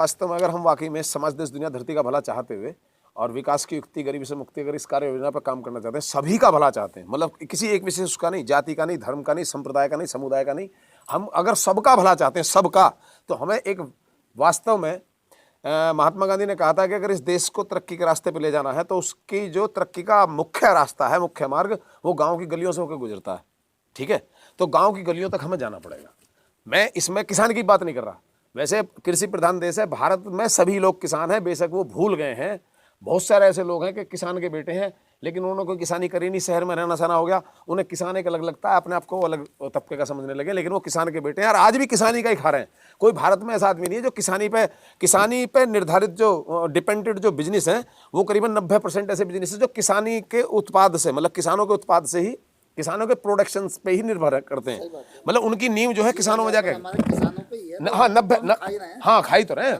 वास्तव में अगर हम वाकई में समाज, देश, दुनिया, धरती का भला चाहते हुए और विकास की युक्ति, गरीबी से मुक्ति, अगर इस कार्य योजना पर काम करना चाहते हैं, सभी का भला चाहते हैं, मतलब किसी एक विशेष का नहीं, जाति का नहीं, धर्म का नहीं, संप्रदाय का नहीं, समुदाय का नहीं, हम अगर सबका भला चाहते हैं, सबका, तो हमें एक वास्तव में महात्मा गांधी ने कहा था कि अगर इस देश को तरक्की के रास्ते पर ले जाना है तो उसकी जो तरक्की का मुख्य रास्ता है, मुख्य मार्ग, वो गाँव की गलियों से होकर गुजरता है। ठीक है, तो गाँव की गलियों तक हमें जाना पड़ेगा। मैं इसमें किसान की बात नहीं कर रहा, वैसे कृषि प्रधान देश है, भारत में सभी लोग किसान हैं, बेशक वो भूल गए हैं। बहुत सारे ऐसे लोग हैं कि किसान के बेटे हैं लेकिन उन्होंने कोई किसानी करी नहीं, शहर में रहना सहना हो गया, उन्हें किसान एक अलग लगता है, अपने आप को अलग तबके का समझने लगे, लेकिन वो किसान के बेटे हैं और आज भी किसानी का ही खा रहे हैं। कोई भारत में ऐसा आदमी नहीं है जो किसानी पे निर्धारित जो डिपेंडेंट जो बिजनेस है, वो करीबन 90% ऐसे बिजनेस है जो किसानी के उत्पाद से, मतलब किसानों के उत्पाद से ही, किसानों के प्रोडक्शन पे ही निर्भर करते हैं। मतलब उनकी नींव जो है किसानों में जाके, हाँ 90, हाँ खाई तो रहे हैं,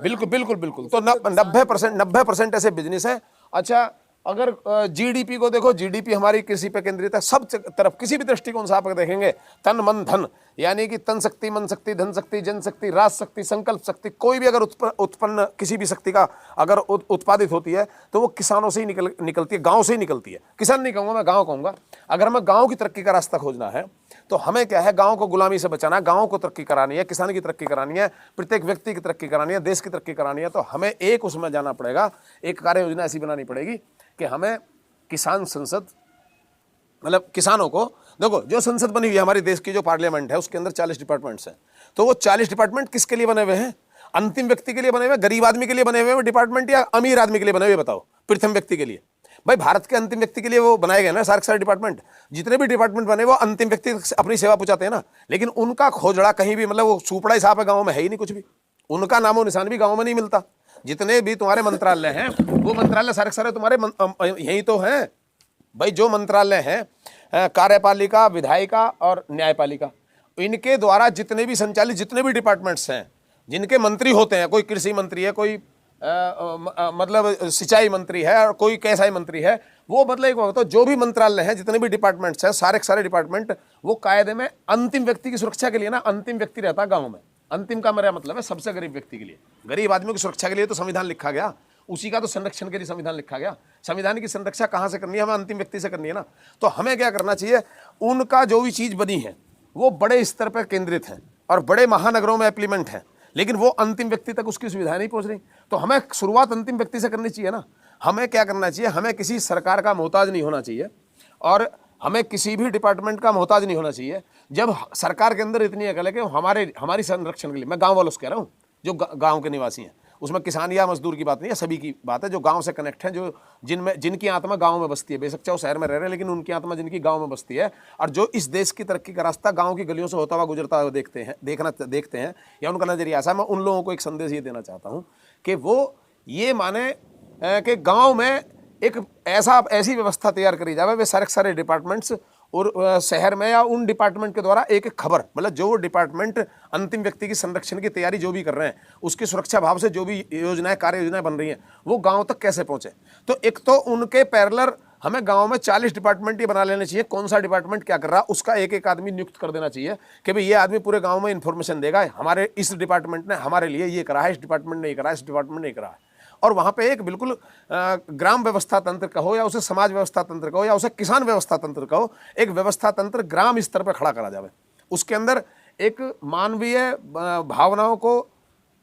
बिल्कुल बिल्कुल बिल्कुल। तो 90% ऐसे बिजनेस है। अच्छा, अगर जीडीपी को देखो, जीडीपी हमारी कृषि पे केंद्रित है, सब तरफ किसी भी दृष्टिकोण से आप देखेंगे, तन मन धन, यानी कि तन शक्ति, मन शक्ति, धन शक्ति, जन शक्ति, राज शक्ति, संकल्प शक्ति, कोई भी अगर उत्पन्न किसी भी शक्ति का अगर उत्पादित होती है तो वो किसानों से ही निकलती है, गांव से ही निकलती है। किसान नहीं कहूँगा, मैं गाँव कहूँगा। अगर हमें गाँव की तरक्की का रास्ता खोजना है तो हमें क्या है, गाँव को गुलामी से बचाना है, गाँव को तरक्की करानी है, किसान की तरक्की करानी है, प्रत्येक व्यक्ति की तरक्की करानी है, देश की तरक्की करानी है, तो हमें एक उसमें जाना पड़ेगा, एक कार्य योजना ऐसी बनानी पड़ेगी कि हमें किसान संसद, मतलब किसानों को, देखो जो संसद बनी हुई है हमारे देश की, जो पार्लियामेंट है, उसके अंदर 40 डिपार्टमेंट्स हैं। तो वो 40 डिपार्टमेंट किसके लिए बने हुए हैं? अंतिम व्यक्ति के लिए बने हुए, गरीब आदमी के लिए बने हुए डिपार्टमेंट, या अमीर आदमी के लिए बने हुए? बताओ, प्रथम व्यक्ति के लिए। भाई भारत के अंतिम व्यक्ति के लिए वो बनाए गए ना सारे डिपार्टमेंट। जितने भी डिपार्टमेंट बने वो अंतिम व्यक्ति अपनी सेवा पहुंचाते हैं ना, लेकिन उनका खोजड़ा कहीं भी, मतलब वो सुपड़ा ही साहब है, गाँव में है ही नहीं कुछ भी, उनका नामो निशान भी गाँव में नहीं मिलता। जितने भी तुम्हारे मंत्रालय हैं, वो मंत्रालय सारे तुम्हारे यही तो हैं भाई। जो मंत्रालय हैं, कार्यपालिका, विधायिका और न्यायपालिका, इनके द्वारा जितने भी संचालित जितने भी डिपार्टमेंट्स हैं, जिनके मंत्री होते हैं, कोई कृषि मंत्री है, कोई मतलब सिंचाई मंत्री है, और कोई कैसाई मंत्री है, वो मतलब एक तो जो भी मंत्रालय हैं, जितने भी डिपार्टमेंट्स हैं, सारे डिपार्टमेंट वो कायदे में अंतिम व्यक्ति की सुरक्षा के लिए ना, अंतिम व्यक्ति रहता है गाँव में। अंतिम का मेरा मतलब है सबसे गरीब व्यक्ति के लिए, गरीब आदमी की सुरक्षा के लिए तो संविधान लिखा गया, उसी का तो संरक्षण के लिए संविधान लिखा गया। संविधान की संरक्षा कहाँ से करनी है? हमें अंतिम व्यक्ति से करनी है ना। तो हमें क्या करना चाहिए, उनका जो भी चीज़ बनी है वो बड़े स्तर पर केंद्रित है और बड़े महानगरों में इम्प्लीमेंट है, लेकिन वो अंतिम व्यक्ति तक उसकी सुविधा नहीं पहुँच रही। तो हमें शुरुआत अंतिम व्यक्ति से करनी चाहिए ना। हमें क्या करना चाहिए, हमें किसी सरकार का मोहताज नहीं होना चाहिए और हमें किसी भी डिपार्टमेंट का मोहताज नहीं होना चाहिए। जब सरकार के अंदर इतनी अकल है कि हमारी संरक्षण के लिए, मैं गांव वालों से कह रहा हूँ, जो गांव के निवासी हैं, उसमें किसान या मजदूर की बात नहीं है, सभी की बात है, जो गांव से कनेक्ट हैं, जो जिनकी आत्मा गांव में बसती है, बेशक चाहे वो शहर में रह रहे हैं, लेकिन उनकी आत्मा जिनकी गांव में बसती है, और जो इस देश की तरक्की का रास्ता गांव की गलियों से होता हुआ गुजरता हुआ देखते हैं या उनका नजरिया ऐसा, मैं उन लोगों को एक संदेश ये देना चाहता हूँ कि वो ये माने कि गाँव में एक ऐसी व्यवस्था तैयार करी जाए, वे सारे डिपार्टमेंट्स और शहर में या उन डिपार्टमेंट के द्वारा एक खबर, मतलब जो डिपार्टमेंट अंतिम व्यक्ति की संरक्षण की तैयारी जो भी कर रहे हैं, उसकी सुरक्षा भाव से जो भी योजनाएं, कार्य योजनाएं बन रही हैं, वो गांव तक कैसे पहुंचे। तो एक तो उनके पैरेलल हमें गांव में 40 डिपार्टमेंट ही बना लेने चाहिए। कौन सा डिपार्टमेंट क्या कर रहा है उसका एक आदमी नियुक्त कर देना चाहिए कि भाई ये आदमी पूरे गाँव में इंफॉर्मेशन देगा, हमारे इस डिपार्टमेंट ने हमारे लिए ये करा है, इस डिपार्टमेंट ने ये करा है, इस डिपार्टमेंट ने ये करा है। और वहाँ पे एक बिल्कुल ग्राम व्यवस्था तंत्र कहो या उसे समाज व्यवस्था तंत्र कहो या उसे किसान व्यवस्था तंत्र कहो, एक व्यवस्था तंत्र ग्राम स्तर पर खड़ा करा जाए। उसके अंदर एक मानवीय भावनाओं को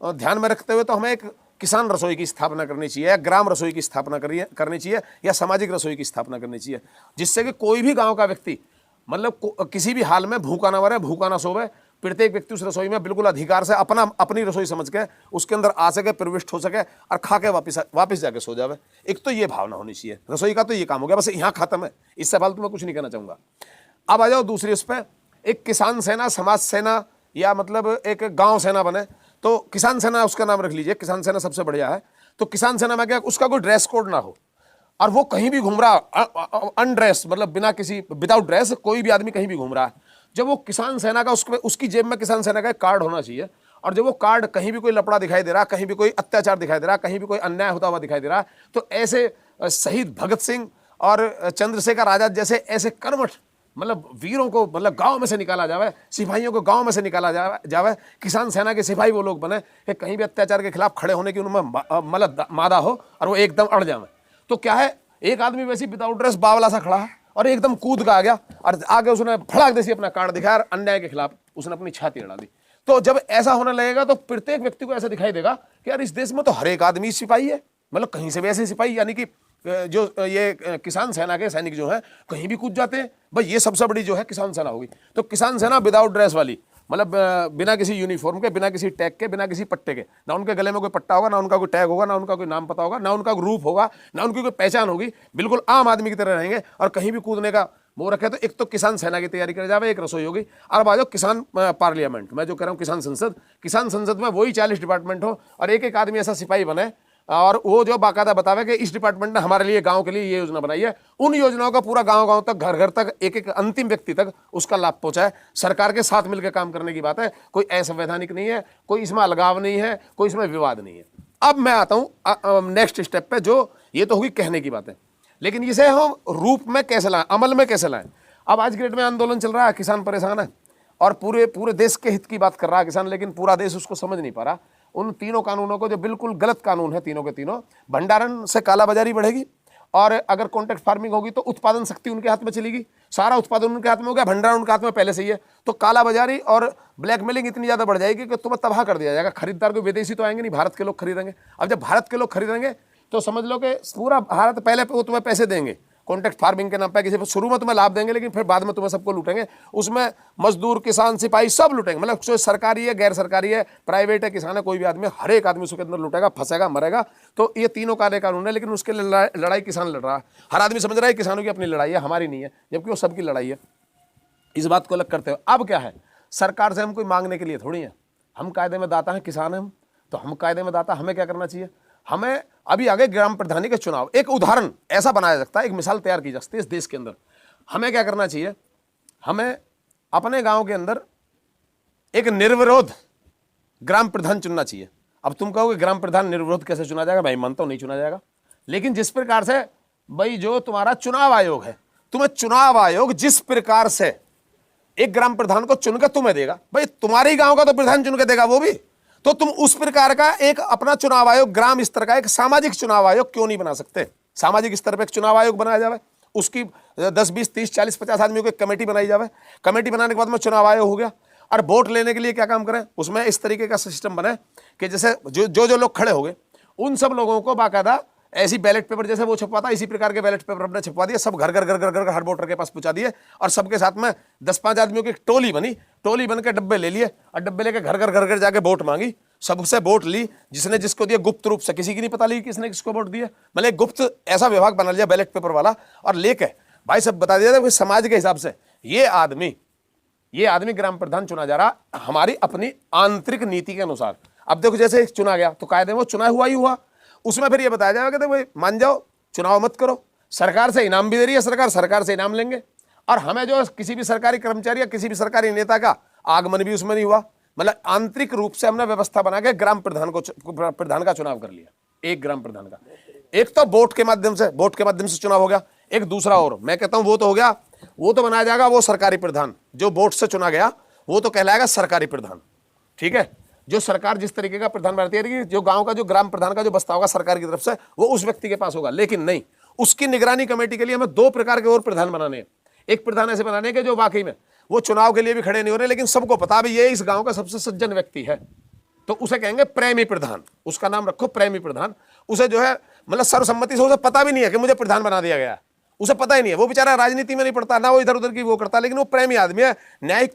ध्यान में रखते हुए तो हमें एक किसान रसोई की स्थापना करनी चाहिए, या ग्राम रसोई की स्थापना करनी चाहिए, या सामाजिक रसोई की स्थापना करनी चाहिए, जिससे कि कोई भी गाँव का व्यक्ति मतलब किसी भी हाल में भूखा ना मरे, भूखा ना सोवे। प्रत्येक व्यक्ति उस रसोई में बिल्कुल अधिकार से अपनी रसोई समझ के उसके अंदर आ सके, प्रविष्ट हो सके और खा के वापस जाके सो जावे। एक तो ये भावना होनी चाहिए। रसोई का तो ये काम हो गया, बस यहाँ खत्म है, इससे फालतू मैं कुछ नहीं कहना चाहूँगा। अब आ जाओ दूसरी उस पर, एक किसान सेना, समाज सेना, या मतलब एक गाँव सेना बने। तो किसान सेना उसका नाम रख लीजिए, किसान सेना सबसे बढ़िया है। तो किसान सेना में क्या, उसका कोई ड्रेस कोड ना हो और वो कहीं भी घूम रहा अनड्रेस, मतलब बिना किसी विदाउट ड्रेस कोई भी आदमी कहीं भी घूम रहा है। जब वो किसान सेना का, उसकी जेब में किसान सेना का एक कार्ड होना चाहिए, और जब वो कार्ड कहीं भी कोई लफड़ा दिखाई दे रहा, कहीं भी कोई अत्याचार दिखाई दे रहा, कहीं भी कोई अन्याय होता हुआ दिखाई दे रहा, तो ऐसे शहीद भगत सिंह और चंद्रशेखर आजाद जैसे ऐसे कर्मठ मतलब वीरों को मतलब गांव में से निकाला जावे, सिपाहियों को गांव में से निकाला जावे, किसान सेना के सिपाही वो लोग बने कि कहीं भी अत्याचार के खिलाफ खड़े होने की उनमें मतलब मादा हो और वो एकदम अड़ जावे। तो क्या है, एक आदमी वैसे विदाउट ड्रेस बावला सा खड़ा है और एकदम कूद का आ गया और आगे उसने फड़ाक जैसी अपना कार्ड दिखाया और अन्याय के खिलाफ उसने अपनी छाती अड़ा दी। तो जब ऐसा होने लगेगा तो प्रत्येक व्यक्ति को ऐसा दिखाई देगा कि यार इस देश में तो हर एक आदमी सिपाही है, मतलब कहीं से भी ऐसे सिपाही, यानी कि जो ये किसान सेना के सैनिक जो हैं कहीं भी कूद जाते हैं। भाई ये सबसे बड़ी जो है किसान सेना होगी। तो किसान सेना विदाउट ड्रेस वाली, मतलब बिना किसी यूनिफॉर्म के, बिना किसी टैग के, बिना किसी पट्टे के, ना उनके गले में कोई पट्टा होगा, ना उनका कोई टैग होगा, ना उनका कोई नाम पता होगा, ना उनका कोई रूप होगा, ना उनकी कोई पहचान होगी, बिल्कुल आम आदमी की तरह रहेंगे और कहीं भी कूदने का वो रखे। तो एक तो किसान सेना की तैयारी करे जावे, एक रसोई होगी। और बाजो किसान पार्लियामेंट, मैं जो कह रहा हूँ किसान संसद में वही 40 डिपार्टमेंट हो और एक एक आदमी ऐसा सिपाही बने और वो जो बाकायदा बतावे कि इस डिपार्टमेंट ने हमारे लिए गांव के लिए ये योजना बनाई है। उन योजनाओं का पूरा गांव तक, घर घर तक, एक एक अंतिम व्यक्ति तक उसका लाभ पहुंचाए। सरकार के साथ मिलकर काम करने की बात है, कोई असंवैधानिक नहीं है, कोई इसमें अलगाव नहीं है, कोई इसमें विवाद नहीं है। अब मैं आता हूं नेक्स्ट स्टेप पे, जो ये तो होगी कहने की बात है, लेकिन इसे हम रूप में कैसे लाएं, अमल में कैसे लाएं। अब आज की डेट में आंदोलन चल रहा है, किसान परेशान है और पूरे देश के हित की बात कर रहा है किसान, लेकिन पूरा देश उसको समझ नहीं पा रहा। उन तीनों कानूनों को, जो बिल्कुल गलत कानून है तीनों के तीनों, भंडारण से कालाबाजारी बढ़ेगी और अगर कॉन्ट्रैक्ट फार्मिंग होगी तो उत्पादन शक्ति उनके हाथ में चलेगी, सारा उत्पादन उनके हाथ में हो गया, भंडारण उनके हाथ में पहले से ही है। तो कालाबाजारी और ब्लैकमेलिंग इतनी ज्यादा बढ़ जाएगी कि तुम्हें तबाह कर दिया जाएगा। खरीदार को विदेशी तो आएंगे नहीं, भारत के लोग खरीदेंगे। अब जब भारत के लोग खरीदेंगे तो समझ लो कि पूरा भारत पहले वो तुम्हें पैसे देंगे कॉन्ट्रैक्ट फार्मिंग के नाम पे, किसी शुरू में तुम्हें लाभ देंगे लेकिन फिर बाद में तुम्हें सबको लूटेंगे। उसमें मजदूर, किसान, सिपाही सब लूटेंगे, मतलब जो सरकारी है, गैर सरकारी है, प्राइवेट है, किसान है, कोई भी आदमी, हर एक आदमी उसके अंदर लूटेगा, फंसेगा, मरेगा। तो ये तीनों काले कानून है, लेकिन उसके लिए लड़ाई किसान लड़ रहा है। हर आदमी समझ रहा है किसानों की अपनी लड़ाई है, हमारी नहीं है, जबकि वो सबकी लड़ाई है। इस बात को अलग करते हुए अब क्या है, सरकार से हम कोई मांगने के लिए थोड़ी है, हम कायदे में दाता हैं, किसान हैं हम, तो हम कायदे में दाता, हमें क्या करना चाहिए। हमें अभी आगे ग्राम प्रधानी के चुनाव, एक उदाहरण ऐसा बनाया जा सकता है, एक मिसाल तैयार की जा सकती है इस देश के अंदर। हमें क्या करना चाहिए, हमें अपने गांव के अंदर एक निर्विरोध ग्राम प्रधान चुनना चाहिए। अब तुम कहोगे ग्राम प्रधान निर्विरोध कैसे चुना जाएगा, भाई मानता हूं नहीं चुना जाएगा, लेकिन जिस प्रकार से भाई जो तुम्हारा चुनाव आयोग है, तुम्हें चुनाव आयोग जिस प्रकार से एक ग्राम प्रधान को चुनकर तुम्हें देगा, भाई तुम्हारे ही गांव का तो प्रधान चुन के देगा वो भी, तो तुम उस प्रकार का एक अपना चुनाव आयोग, ग्राम स्तर का एक सामाजिक चुनाव आयोग क्यों नहीं बना सकते। सामाजिक स्तर पर एक चुनाव आयोग बनाया जाए, उसकी 10, 20, 30, 40, 50 आदमियों की कमेटी बनाई जाए। कमेटी बनाने के बाद में चुनाव आयोग हो गया। और वोट लेने के लिए क्या काम करें, उसमें इस तरीके का सिस्टम बने कि जैसे जो लोग खड़े हो गए उन सब लोगों को बाकायदा ऐसी बैलेट पेपर जैसे वो छपवाता, इसी प्रकार के बैलेट पेपर अपने छपवा दिए, सब घर घर घर घर घर हर वोटर के पास पहुंचा दिए और सबके साथ में 10-5 आदमियों की टोली बनी, टोली बन के डब्बे ले लिए और डब्बे लेके घर घर घर घर जाके वोट मांगी, सबसे वोट ली, जिसने जिसको दिया गुप्त रूप से, किसी की नहीं पता लगी किसने किसको वोट दिया, मतलब गुप्त ऐसा विभाग बना लिया बैलेट पेपर वाला और लेके भाई सब बता दिया था समाज के हिसाब से ये आदमी ग्राम प्रधान चुना जा रहा हमारी अपनी आंतरिक नीति के अनुसार। अब देखो जैसे चुना गया तो कायदे में वो चुना हुआ ही हुआ, उसमें फिर ये बताया जाएगा कि भाई मान जाओ चुनाव मत करो, सरकार से इनाम भी दे रही है, सरकार से इनाम लेंगे और हमें जो किसी भी सरकारी कर्मचारी या किसी भी सरकारी नेता का आगमन भी उसमें नहीं हुआ। मतलब आंतरिक रूप से हमने व्यवस्था बना के ग्राम प्रधान का चुनाव कर लिया, एक ग्राम प्रधान का। एक तो वोट के माध्यम से चुनाव हो गया, एक दूसरा और मैं कहता हूं वो तो हो गया, वो तो बनाया जाएगा वो सरकारी प्रधान, जो वोट से चुना गया वो तो कहलाएगा सरकारी प्रधान, ठीक है। जो सरकार जिस तरीके का प्रधान बनाती है कि जो गांव का जो ग्राम प्रधान का जो बस्ता होगा सरकार की तरफ से वो उस व्यक्ति के पास होगा, लेकिन नहीं, उसकी निगरानी कमेटी के लिए हमें 2 प्रकार के और प्रधान बनाने हैं। एक प्रधान ऐसे बनाने के जो वाकई में वो चुनाव के लिए भी खड़े नहीं हो रहे, लेकिन सबको पता भी ये इस गांव का सबसे सज्जन व्यक्ति है, तो उसे कहेंगे प्रेमी प्रधान, उसका नाम रखो प्रेमी प्रधान। उसे जो है मतलब सर्वसम्मति से उसे पता भी नहीं है कि मुझे प्रधान बना दिया गया, उसे पता ही नहीं है, वो बेचारा राजनीति में नहीं पड़ता ना, वो इधर उधर की वो करता, लेकिन वो प्रेमी आदमी है, न्याय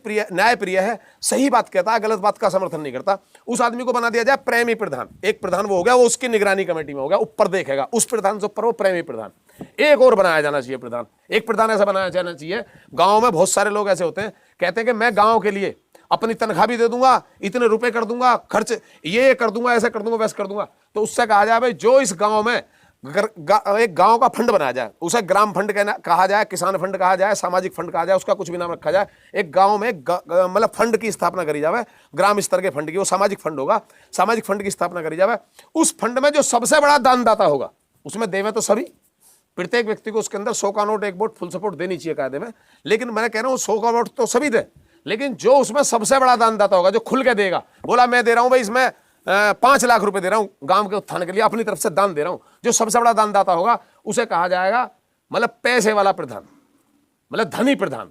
प्रिय है, सही बात कहता है, गलत बात का समर्थन नहीं करता, उस आदमी को बना दिया जाए प्रेमी प्रधान। एक प्रधान वो हो गया, वो उसकी निगरानी कमेटी में हो गया, ऊपर देखेगा, उस प्रधान से ऊपर वो प्रेमी प्रधान। एक और बनाया जाना चाहिए प्रधान, एक प्रधान ऐसा बनाया जाना चाहिए, गांव में बहुत सारे लोग ऐसे होते हैं कहते हैं कि मैं गांव के लिए अपनी तनख्वाह भी दे दूंगा, इतने रुपए कर दूंगा, खर्च ये कर दूंगा, ऐसा कर दूंगा, वैसा कर दूंगा। तो उससे कहा जाए भाई जो इस गांव में एक गांव का फंड बनाया जाए, उसे ग्राम फंड कहा जाए, किसान फंड कहा जाए, सामाजिक फंड कहा जाए, उसका कुछ भी नाम रखा जाए। एक गांव में मतलब फंड की स्थापना करी जाए, ग्राम स्तर के फंड की, वो सामाजिक फंड होगा, सामाजिक फंड की स्थापना करी जाए। उस फंड में जो सबसे बड़ा दानदाता होगा, उसमें देवे तो सभी, प्रत्येक व्यक्ति को उसके अंदर 100 का नोट 1 वोट फुल सपोर्ट देनी चाहिए कायदे में। लेकिन मैं कह रहा हूं 100 का वोट तो सभी दे, लेकिन जो उसमें सबसे बड़ा दानदाता होगा, जो खुल के देगा, बोला मैं दे रहा हूं भाई इसमें 5 लाख रुपए दे रहा हूं गांव के उत्थान के लिए, अपनी तरफ से दान दे रहा हूं, जो सबसे बड़ा दानदाता होगा उसे कहा जाएगा मतलब पैसे वाला प्रधान, मतलब धनी प्रधान।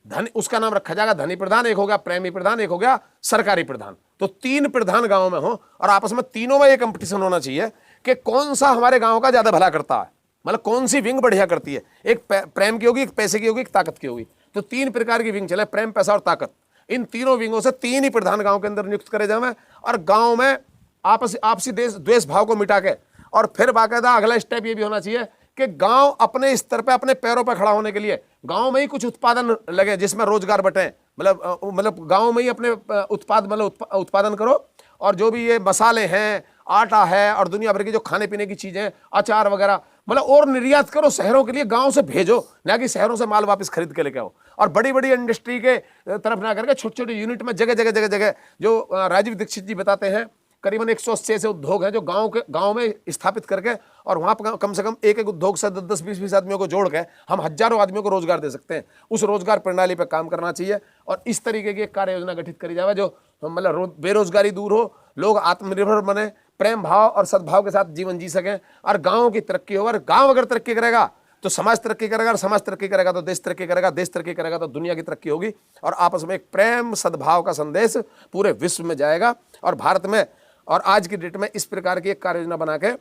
धनी उसका नाम रखा जाएगा धनी प्रधान। एक हो गया प्रेमी प्रधान, एक हो गया सरकारी प्रधान। तो 3 प्रधान गांव में हो और आपस में तीनों में ये कंपटीशन होना चाहिए कि कौन सा हमारे गांव का ज्यादा भला करता है, मतलब कौन सी विंग बढ़िया करती है। एक प्रेम की होगी, एक पैसे की होगी, एक ताकत की होगी। तो 3 प्रकार की विंग चले, प्रेम, पैसा और ताकत। इन तीनों विंगों से 3 ही प्रधान गांव के अंदर नियुक्त करे जाए और गांव में आपसी द्वेष भाव को मिटा के, और फिर बाकायदा अगला स्टेप ये भी होना चाहिए कि गांव अपने स्तर पे अपने पैरों पर खड़ा होने के लिए गांव में ही कुछ उत्पादन लगे जिसमें रोजगार बटे। मतलब गांव में ही अपने उत्पादन करो, और जो भी ये मसाले हैं, आटा है और दुनिया भर की जो खाने पीने की चीजें, अचार वगैरह, मतलब और निर्यात करो शहरों के लिए, गांव से भेजो, ना कि शहरों से माल वापस खरीद के लेके आओ। और बड़ी बड़ी इंडस्ट्री के तरफ ना करके छोटे छोटे यूनिट में जगह जगह जगह जगह, जो राजीव दीक्षित जी बताते हैं, करीबन 180 ऐसे उद्योग हैं जो गांव में स्थापित करके, और वहां पर कम से कम एक उद्योग से 10-20 आदमियों को जोड़ के हम हजारों आदमियों को रोजगार दे सकते हैं। उस रोजगार प्रणाली पर काम करना चाहिए और इस तरीके की एक कार्य योजना गठित करी जाए जो मतलब बेरोजगारी दूर हो, लोग आत्मनिर्भर बने, प्रेम भाव और सद्भाव के साथ जीवन जी सकें, और गाँव की तरक्की हो। और गाँव अगर तरक्की करेगा तो समाज तरक्की करेगा, और समाज तरक्की करेगा तो देश तरक्की करेगा, देश तरक्की करेगा तो दुनिया की तरक्की होगी। और आपस में एक प्रेम सद्भाव का संदेश पूरे विश्व में जाएगा। और भारत में और आज की डेट में इस प्रकार की एक कार्य योजना बना के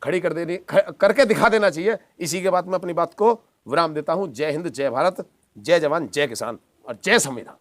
खड़ी करके दिखा देना चाहिए। इसी के बाद मैं अपनी बात को विराम देता हूं। जय हिंद, जय भारत, जय जवान, जय किसान और जय संविधान।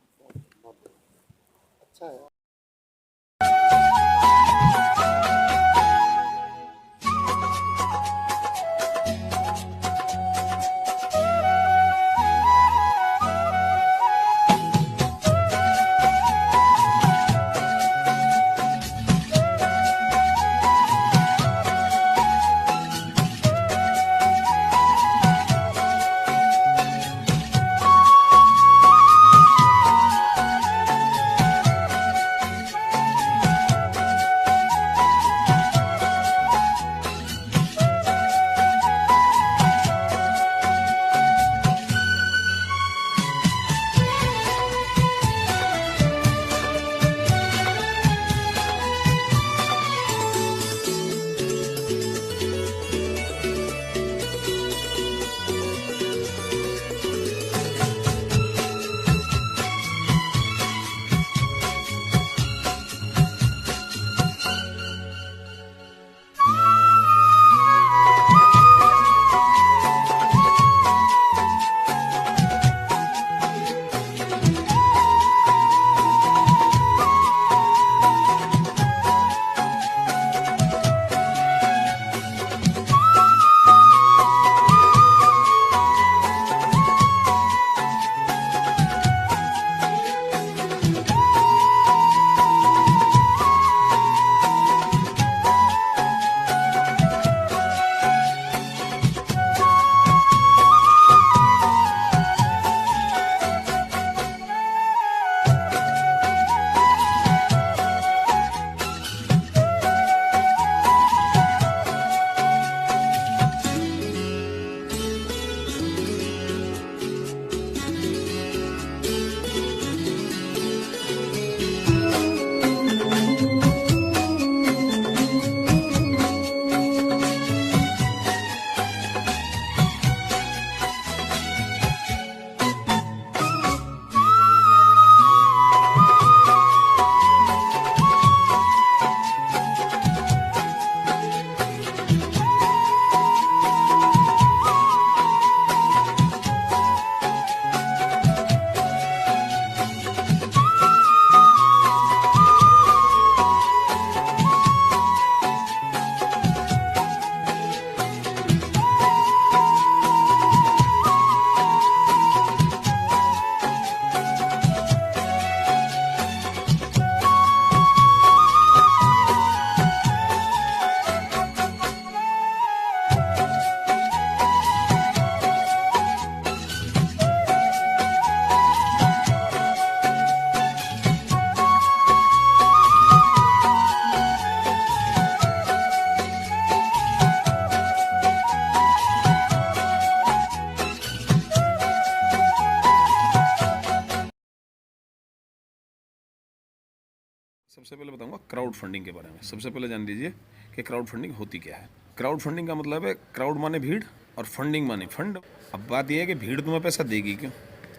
सबसे पहले बताऊंगा क्राउड फंडिंग के बारे में। सबसे पहले जान लीजिए कि क्राउड फंडिंग होती क्या है। क्राउड फंडिंग का मतलब है, क्राउड माने भीड़ और फंडिंग माने फंड। अब बात यह है कि भीड़ तुम्हें पैसा देगी क्यों।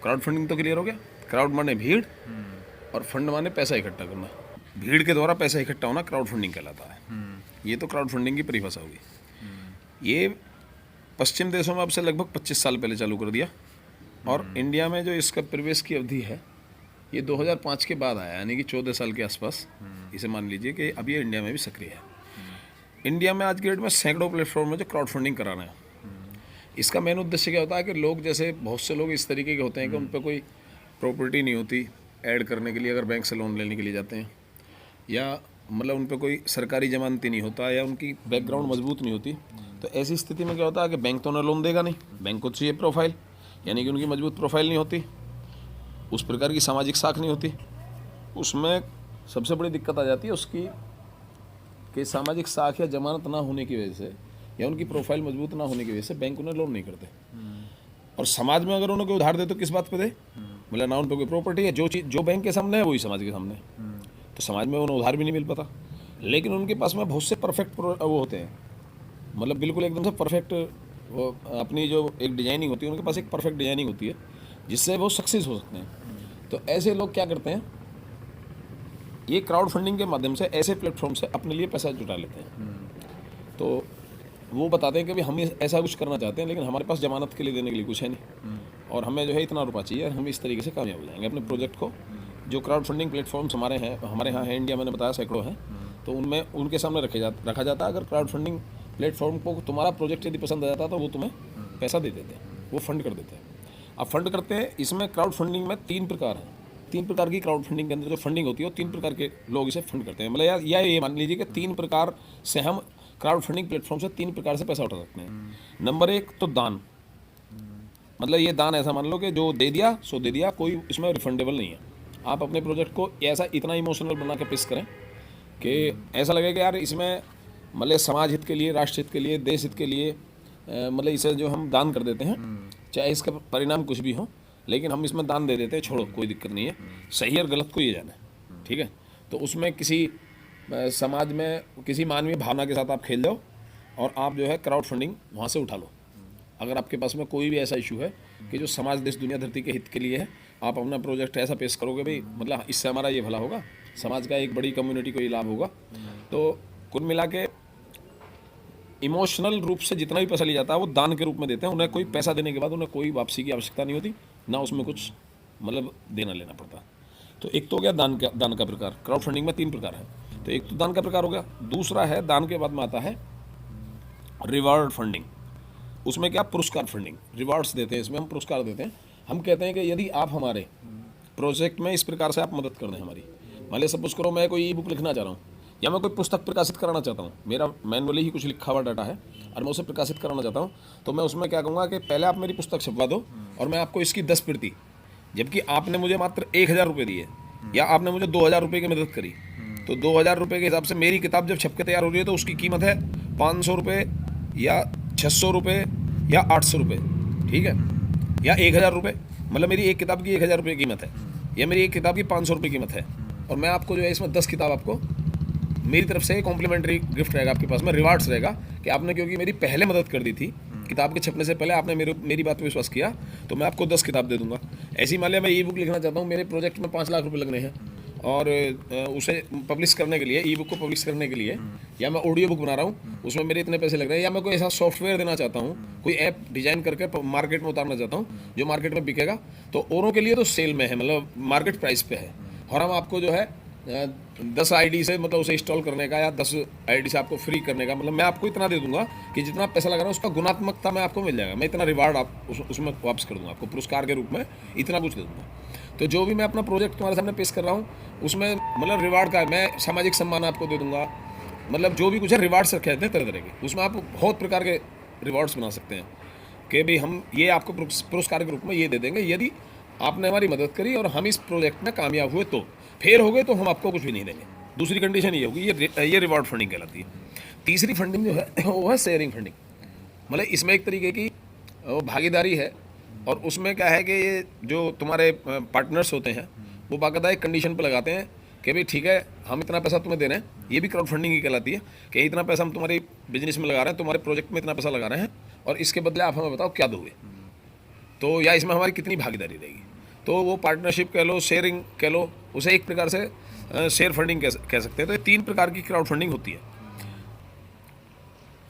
क्राउड फंडिंग तो क्लियर हो गया। क्राउड माने भीड़ और फंड माने पैसा इकट्ठा करना। भीड़ के द्वारा पैसा इकट्ठा होना क्राउड फंडिंग कहलाता है। ये तो क्राउड फंडिंग की परिभाषा होगी। ये पश्चिम देशों में अब से लगभग 25 साल पहले चालू कर दिया, और इंडिया में जो इसका प्रवेश की अवधि है ये 2005 के बाद आया, यानी कि 14 साल के आसपास इसे मान लीजिए कि अब ये इंडिया में भी सक्रिय है। इंडिया में आज की डेट में सैकड़ों प्लेटफॉर्म है जो क्राउड फंडिंग करा रहे हैं। इसका मेन उद्देश्य क्या होता है कि लोग, जैसे बहुत से लोग इस तरीके के होते हैं कि उन पर कोई प्रॉपर्टी नहीं होती ऐड करने के लिए अगर बैंक से लोन लेने के लिए जाते हैं, या मतलब उन पर कोई सरकारी जमानती नहीं होता, या उनकी बैकग्राउंड मजबूत नहीं होती, तो ऐसी स्थिति में क्या होता है कि बैंक तो उन्हें लोन देगा नहीं, बैंक को चाहिए प्रोफाइल, यानी कि उनकी मजबूत प्रोफाइल नहीं होती, उस प्रकार की सामाजिक साख नहीं होती। उसमें सबसे बड़ी दिक्कत आ जाती है उसकी कि सामाजिक साख या जमानत ना होने की वजह से, या उनकी प्रोफाइल मजबूत ना होने की वजह से बैंक उन्हें लोन नहीं करते। और समाज में अगर उन्हें कोई उधार दे तो किस बात पे दे, मतलब ना उन पर कोई प्रॉपर्टी है, जो चीज़ जो बैंक के सामने है वही समाज के सामने, तो समाज में उन्हें उधार भी नहीं मिल पाता। लेकिन उनके पास में बहुत से परफेक्ट वो होते हैं, मतलब बिल्कुल एकदम से परफेक्ट, वो अपनी जो एक डिजाइनिंग होती है, उनके पास एक परफेक्ट डिजाइनिंग होती है जिससे वो सक्सेस हो सकते हैं। तो ऐसे लोग क्या करते हैं, ये क्राउड फंडिंग के माध्यम से ऐसे प्लेटफॉर्म से अपने लिए पैसा जुटा लेते हैं। तो वो बताते हैं कि भाई हम ऐसा कुछ करना चाहते हैं, लेकिन हमारे पास जमानत के लिए देने के लिए कुछ है नहीं, और हमें जो है इतना रुपया चाहिए, और हम इस तरीके से कामयाब हो जाएंगे अपने प्रोजेक्ट को। जो क्राउड फंडिंग प्लेटफॉर्म्स हमारे यहाँ है इंडिया, मैंने बताया सैकड़ों हैं, तो उनमें उनके सामने रखा जाता है। अगर क्राउड फंडिंग प्लेटफॉर्म को तुम्हारा प्रोजेक्ट यदि पसंद आ जाता तो वो तुम्हें पैसा दे देते हैं, वो फंड कर देते हैं। अब फंड करते हैं, इसमें क्राउड फंडिंग में 3 प्रकार हैं। 3 प्रकार की क्राउड फंडिंग के अंदर जो फंडिंग होती है वो 3 प्रकार के लोग इसे फंड करते हैं। मतलब या ये मान लीजिए कि 3 प्रकार से हम क्राउड फंडिंग प्लेटफॉर्म से 3 प्रकार से पैसा उठा सकते हैं। नंबर 1 तो दान, मतलब ये दान ऐसा मान लो कि जो दे दिया सो दे दिया, कोई इसमें रिफंडेबल नहीं है। आप अपने प्रोजेक्ट को ऐसा इतना इमोशनल बना के पेश करें कि ऐसा लगे कि यार इसमें मतलब समाज हित के लिए, राष्ट्र हित के लिए, देश हित के लिए, मतलब इसे जो हम दान कर देते हैं, चाहे इसका परिणाम कुछ भी हो, लेकिन हम इसमें दान दे देते हैं, छोड़ो कोई दिक्कत नहीं है, सही और गलत को ये जाना है, ठीक है। तो उसमें किसी समाज में किसी मानवीय भावना के साथ आप खेल जाओ और आप जो है क्राउड फंडिंग वहाँ से उठा लो। अगर आपके पास में कोई भी ऐसा इशू है कि जो समाज, देश, दुनिया, धरती के हित के लिए है, आप अपना प्रोजेक्ट ऐसा पेश करोगे भाई, मतलब इससे हमारा ये भला होगा, समाज का एक बड़ी कम्युनिटी को ये लाभ होगा। तो कुल मिला के इमोशनल रूप से जितना भी पैसा लिया जाता है वो दान के रूप में देते हैं। उन्हें कोई पैसा देने के बाद उन्हें कोई वापसी की आवश्यकता नहीं होती, ना उसमें कुछ मतलब देना लेना पड़ता। तो एक तो हो गया दान का प्रकार। क्राउड फंडिंग में 3 प्रकार है, तो एक तो दान का प्रकार हो गया। दूसरा है, दान के बाद में आता है रिवार्ड फंडिंग। उसमें क्या, पुरस्कार फंडिंग, रिवार्ड्स देते हैं, इसमें हम पुरस्कार देते हैं। हम कहते हैं कि यदि आप हमारे प्रोजेक्ट में इस प्रकार से आप मदद कर दें हमारी, मान लीजिए सपोज करो मैं कोई ई बुक लिखना चाह रहा हूँ, या मैं कोई पुस्तक प्रकाशित कराना चाहता हूँ, मेरा मैनुअली ही कुछ लिखा हुआ डाटा है और मैं उसे प्रकाशित कराना चाहता हूँ, तो मैं उसमें क्या कहूँगा कि पहले आप मेरी पुस्तक छपवा दो और मैं आपको इसकी 10 प्रति, जबकि आपने मुझे मात्र 1000 रुपये दिए या आपने मुझे 2000 रुपये की मदद करी, तो 2000 रुपये के हिसाब से मेरी किताब जब छप के तैयार हो रही है तो उसकी कीमत है 500 रुपये या 600 रुपये या 800 रुपये, ठीक है, या 1000 रुपये। मतलब मेरी एक किताब की 1000 रुपये कीमत है, या मेरी एक किताब की 500 रुपये कीमत है, और मैं आपको जो है इसमें 10 किताब आपको मेरी तरफ से कॉम्प्लीमेंट्री गिफ्ट रहेगा, आपके पास में रिवार्ड्स रहेगा कि आपने क्योंकि मेरी पहले मदद कर दी थी, किताब के छपने से पहले आपने मेरी बात पर विश्वास किया, तो मैं आपको 10 किताब दे दूंगा। ऐसी मान लिया मैं ई बुक लिखना चाहता हूँ, मेरे प्रोजेक्ट में 5 लाख रुपये लगने हैं, और उसे पब्लिश करने के लिए, ई बुक को पब्लिश करने के लिए, या मैं ऑडियो बुक बना रहा हूँ उसमें मेरे इतने पैसे लग रहे हैं, या मैं कोई ऐसा सॉफ्टवेयर देना चाहता हूँ, कोई ऐप डिजाइन करके मार्केट में उतारना चाहता हूँ जो मार्केट में बिकेगा, तो औरों के लिए तो सेल में है, मतलब मार्केट प्राइस पे है, और हम आपको जो है 10 आईडी से मतलब उसे इंस्टॉल करने का, या 10 आईडी से आपको फ्री करने का, मतलब मैं आपको इतना दे दूंगा कि जितना पैसा लगा रहा हूँ उसका गुणात्मकता में आपको मिल जाएगा, मैं इतना रिवार्ड आप उसमें वापस कर दूंगा, आपको पुरस्कार के रूप में इतना कुछ दे दूंगा। तो जो भी मैं अपना प्रोजेक्ट तुम्हारे सामने पेश कर रहा हूँ उसमें मतलब रिवार्ड का मैं सामाजिक सम्मान आपको दे दूंगा, मतलब जो भी कुछ है रिवार्ड्स रखे जाते हैं तरह तरह के, उसमें आप बहुत प्रकार के रिवार्ड्स बना सकते हैं कि भाई हम ये आपको पुरस्कार के रूप में ये दे देंगे यदि आपने हमारी मदद करी और हम इस प्रोजेक्ट में कामयाब हुए, तो फेल हो गए तो हम आपको कुछ भी नहीं देंगे। दूसरी कंडीशन ये होगी, ये रिवार्ड फंडिंग कहलाती है। तीसरी फंडिंग जो है वो है शेयरिंग फंडिंग, मतलब इसमें एक तरीके की भागीदारी है, और उसमें क्या है कि ये जो तुम्हारे पार्टनर्स होते हैं वो बाकायदा एक कंडीशन पर लगाते हैं कि भाई ठीक है हम इतना पैसा तुम्हें दे रहे हैं, ये भी क्राउड फंडिंग ही कहलाती है कि इतना पैसा हम तुम्हारे बिजनेस में लगा रहे हैं, तुम्हारे प्रोजेक्ट में इतना पैसा लगा रहे हैं और इसके बदले आप हमें बताओ क्या दोगे, तो या इसमें हमारी कितनी भागीदारी रहेगी। तो वो पार्टनरशिप कह लो, शेयरिंग कह लो, उसे एक प्रकार से शेयर फंडिंग कह सकते हैं। तो ये 3 प्रकार की क्राउड फंडिंग होती है।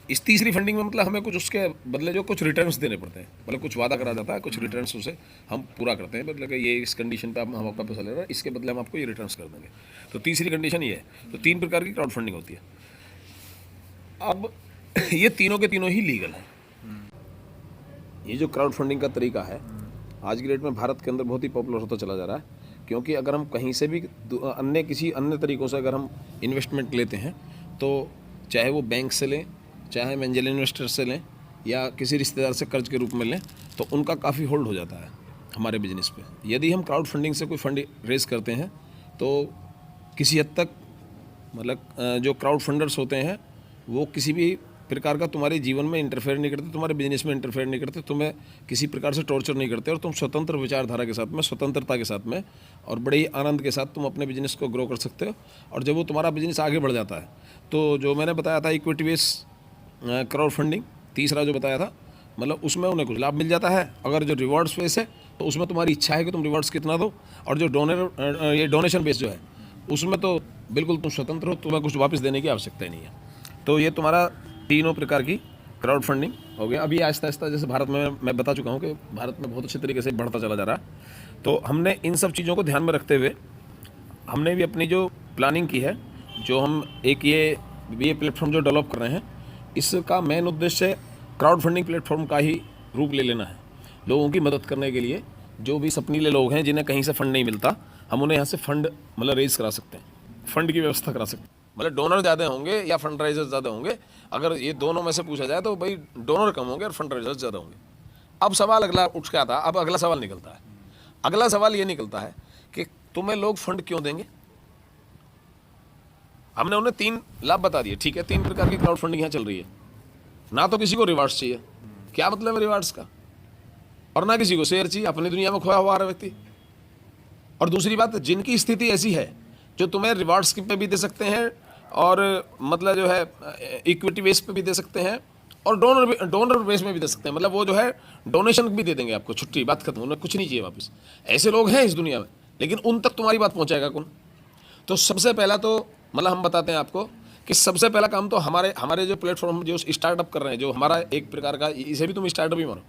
इस तीसरी फंडिंग में मतलब हमें कुछ उसके बदले जो कुछ रिटर्न्स देने पड़ते हैं, मतलब कुछ वादा करा जाता है, कुछ रिटर्न्स उसे हम पूरा करते हैं, मतलब कि ये इस कंडीशन पे हम आपका पैसा ले रहे हैं, इसके बदले हम आपको ये रिटर्न्स कर देंगे। तो तीसरी कंडीशन ये है। तो 3 प्रकार की क्राउड फंडिंग होती है। अब ये तीनों के तीनों ही लीगल हैं। ये जो क्राउड फंडिंग का तरीका है आज की डेट में भारत के अंदर बहुत ही पॉपुलर होता चला जा रहा है, क्योंकि अगर हम कहीं से भी किसी अन्य तरीक़ों से अगर हम इन्वेस्टमेंट लेते हैं, तो चाहे वो बैंक से लें, चाहे हम एंजल इन्वेस्टर से लें या किसी रिश्तेदार से कर्ज के रूप में लें, तो उनका काफ़ी होल्ड हो जाता है हमारे बिजनेस पे। यदि हम क्राउड फंडिंग से कोई फंड रेज़ करते हैं तो किसी हद तक मतलब जो क्राउड फंडर्स होते हैं वो किसी भी प्रकार का तुम्हारे जीवन में इंटरफेयर नहीं करते, तुम्हारे बिजनेस में इंटरफेयर नहीं करते, तुम्हें किसी प्रकार से टॉर्चर नहीं करते, और तुम स्वतंत्र विचारधारा के साथ में, स्वतंत्रता के साथ में और बड़े ही आनंद के साथ तुम अपने बिजनेस को ग्रो कर सकते हो। और जब वो तुम्हारा बिजनेस आगे बढ़ जाता है तो जो मैंने बताया था इक्विटी बेस क्राउड फंडिंग, तीसरा जो बताया था, मतलब उसमें उन्हें कुछ लाभ मिल जाता है। अगर जो रिवॉर्ड्स बेस है तो उसमें तुम्हारी इच्छा है कि तुम रिवॉर्ड्स कितना दो, और जो ये डोनेशन बेस जो है उसमें तो बिल्कुल तुम स्वतंत्र हो, तुम्हें कुछ वापस देने की आवश्यकता ही नहीं है। तो ये तुम्हारा तीनों प्रकार की क्राउड फंडिंग हो गया। अभी आहिस्ता आहिस्ता जैसे भारत में मैं बता चुका हूँ कि भारत में बहुत अच्छे तरीके से बढ़ता चला जा रहा है। तो हमने इन सब चीज़ों को ध्यान में रखते हुए हमने भी अपनी जो प्लानिंग की है, जो हम एक ये प्लेटफॉर्म जो डेवलप कर रहे हैं, इसका मेन उद्देश्य क्राउड फंडिंग प्लेटफॉर्म का ही रूप ले लेना है, लोगों की मदद करने के लिए। जो भी सपनीले लोग हैं जिन्हें कहीं से फंड नहीं मिलता, हम उन्हें यहाँ से फंड मतलब रेज करा सकते हैं, फंड की व्यवस्था करा सकते हैं। मतलब डोनर ज़्यादा होंगे या फंड राइजर्स ज़्यादा होंगे, अगर ये दोनों में से पूछा जाए तो भाई डोनर कम होंगे और फंड राइजर्स ज़्यादा होंगे। अब सवाल अगला उठ के आता है, अब अगला सवाल निकलता है। अगला सवाल ये निकलता है कि तुम्हें लोग फंड क्यों देंगे। हमने उन्हें 3 लाभ बता दिए, ठीक है। 3 प्रकार की क्राउड फंडिंग यहाँ चल रही है। ना तो किसी को रिवार्ड्स चाहिए, क्या मतलब है रिवार्ड्स का, और ना किसी को शेयर चाहिए, अपनी दुनिया में खोया हुआ व्यक्ति। और दूसरी बात, जिनकी स्थिति ऐसी है जो तुम्हें रिवार्ड्स पे भी दे सकते हैं और मतलब जो है इक्विटी बेस पे भी दे सकते हैं और डोनर बेस में भी दे सकते हैं, मतलब वो जो है डोनेशन भी दे देंगे आपको, छुट्टी, बात खत्म, उन्हें कुछ नहीं चाहिए वापस। ऐसे लोग हैं इस दुनिया में, लेकिन उन तक तुम्हारी बात पहुंचाएगा कौन। तो सबसे पहला तो मतलब हम बताते हैं आपको कि सबसे पहला काम तो हमारे जो प्लेटफॉर्म जो स्टार्टअप कर रहे हैं, जो हमारा एक प्रकार का, इसे भी तुम स्टार्टअप ही मानो,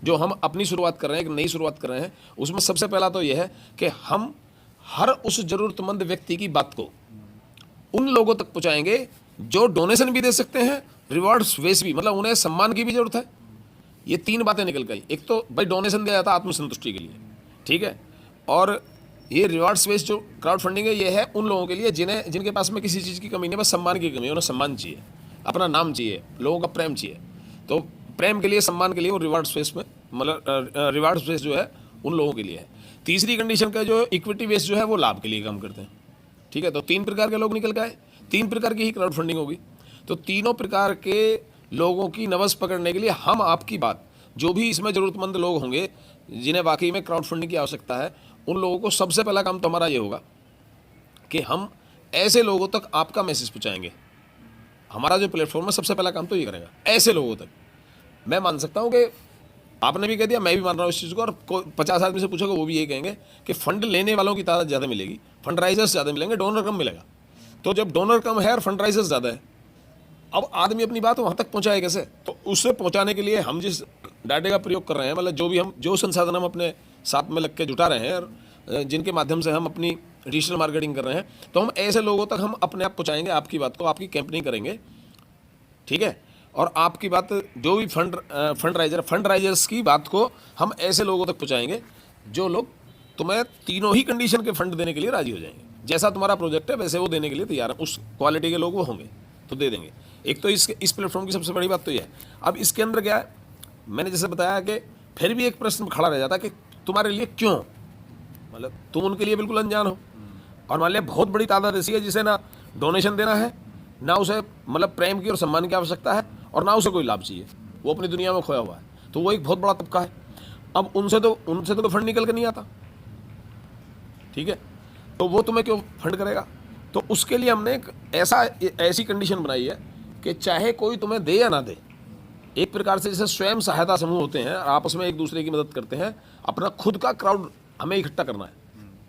जो हम अपनी शुरुआत कर रहे हैं, एक नई शुरुआत कर रहे हैं, उसमें सबसे पहला तो यह है कि हम हर उस ज़रूरतमंद व्यक्ति की बात को उन लोगों तक पहुंचाएंगे जो डोनेशन भी दे सकते हैं, रिवॉर्ड्स वेस भी, मतलब उन्हें सम्मान की भी जरूरत है। ये 3 बातें निकल गई। एक तो भाई डोनेशन दिया जाता है आत्मसंतुष्टि के लिए, ठीक है, और ये रिवार्ड्स बेस्ड जो क्राउड फंडिंग है ये है उन लोगों के लिए जिनके पास में किसी चीज़ की कमी नहीं है, बस सम्मान की कमी है। उन्हें सम्मान चाहिए, अपना नाम चाहिए, लोगों का प्रेम चाहिए। तो प्रेम के लिए, सम्मान के लिए वो रिवार्ड्स बेस में, मतलब रिवार्ड्स बेस जो है उन लोगों के लिए है। तीसरी कंडीशन का जो इक्विटी बेस जो है वो लाभ के लिए काम करते हैं, ठीक है। तो 3 प्रकार के लोग निकल गए, 3 प्रकार की ही क्राउड फंडिंग होगी। तो तीनों प्रकार के लोगों की नब्ज़ पकड़ने के लिए हम आपकी बात, जो भी इसमें ज़रूरतमंद लोग होंगे जिन्हें वाकई में क्राउड फंडिंग की आवश्यकता है, उन लोगों को सबसे पहला काम तो हमारा ये होगा कि हम ऐसे लोगों तक आपका मैसेज पहुंचाएंगे। हमारा जो प्लेटफॉर्म है सबसे पहला काम तो ये करेगा, ऐसे लोगों तक। मैं मान सकता हूं कि आपने भी कह दिया, मैं भी मान रहा हूं इस चीज़ को, और 50 आदमी से पूछोगे वो भी यही कहेंगे कि फंड लेने वालों की तादाद ज़्यादा मिलेगी, फंड राइजर्स ज़्यादा मिलेंगे, डोनर कम मिलेगा। तो जब डोनर कम है और फंड राइजर्स ज़्यादा है, अब आदमी अपनी बात वहाँ तक पहुँचाए कैसे। तो उससे पहुँचाने के लिए हम जिस डाटे का प्रयोग कर रहे हैं, मतलब जो संसाधन हम अपने साथ में लग के जुटा रहे हैं और जिनके माध्यम से हम अपनी डिजिटल मार्केटिंग कर रहे हैं, तो हम ऐसे लोगों तक हम अपने आप पहुँचाएंगे आपकी बात को, आपकी कैंपेनिंग करेंगे, ठीक है। और आपकी बात जो भी फंड राइजर्स की बात को हम ऐसे लोगों तक पहुँचाएंगे जो लोग तुम्हें तीनों ही कंडीशन के फंड देने के लिए राजी हो जाएंगे। जैसा तुम्हारा प्रोजेक्ट है वैसे वो देने के लिए तैयार है, उस क्वालिटी के लोग वो होंगे तो दे देंगे। एक तो इस प्लेटफॉर्म की सबसे बड़ी बात तो ये है। अब इसके अंदर क्या है, मैंने जैसे बताया कि फिर भी एक प्रश्न खड़ा रह जाता है कि तुम्हारे लिए क्यों, मतलब तुम उनके लिए बिल्कुल अनजान हो, और मान लिया बहुत बड़ी तादाद ऐसी है जिसे ना डोनेशन देना है, ना उसे मतलब प्रेम की और सम्मान की आवश्यकता है, और ना उसे कोई लाभ चाहिए, वो अपनी दुनिया में खोया हुआ है। तो वो एक बहुत बड़ा तबका है। अब उनसे तो फंड निकल कर नहीं आता, ठीक है। तो वो तुम्हें क्यों फंड करेगा? तो उसके लिए हमने एक ऐसी कंडीशन बनाई है कि चाहे कोई तुम्हें दे या ना दे, एक प्रकार से जैसे स्वयं सहायता समूह होते हैं, आपस में एक दूसरे की मदद करते हैं, अपना खुद का क्राउड हमें इकट्ठा करना है।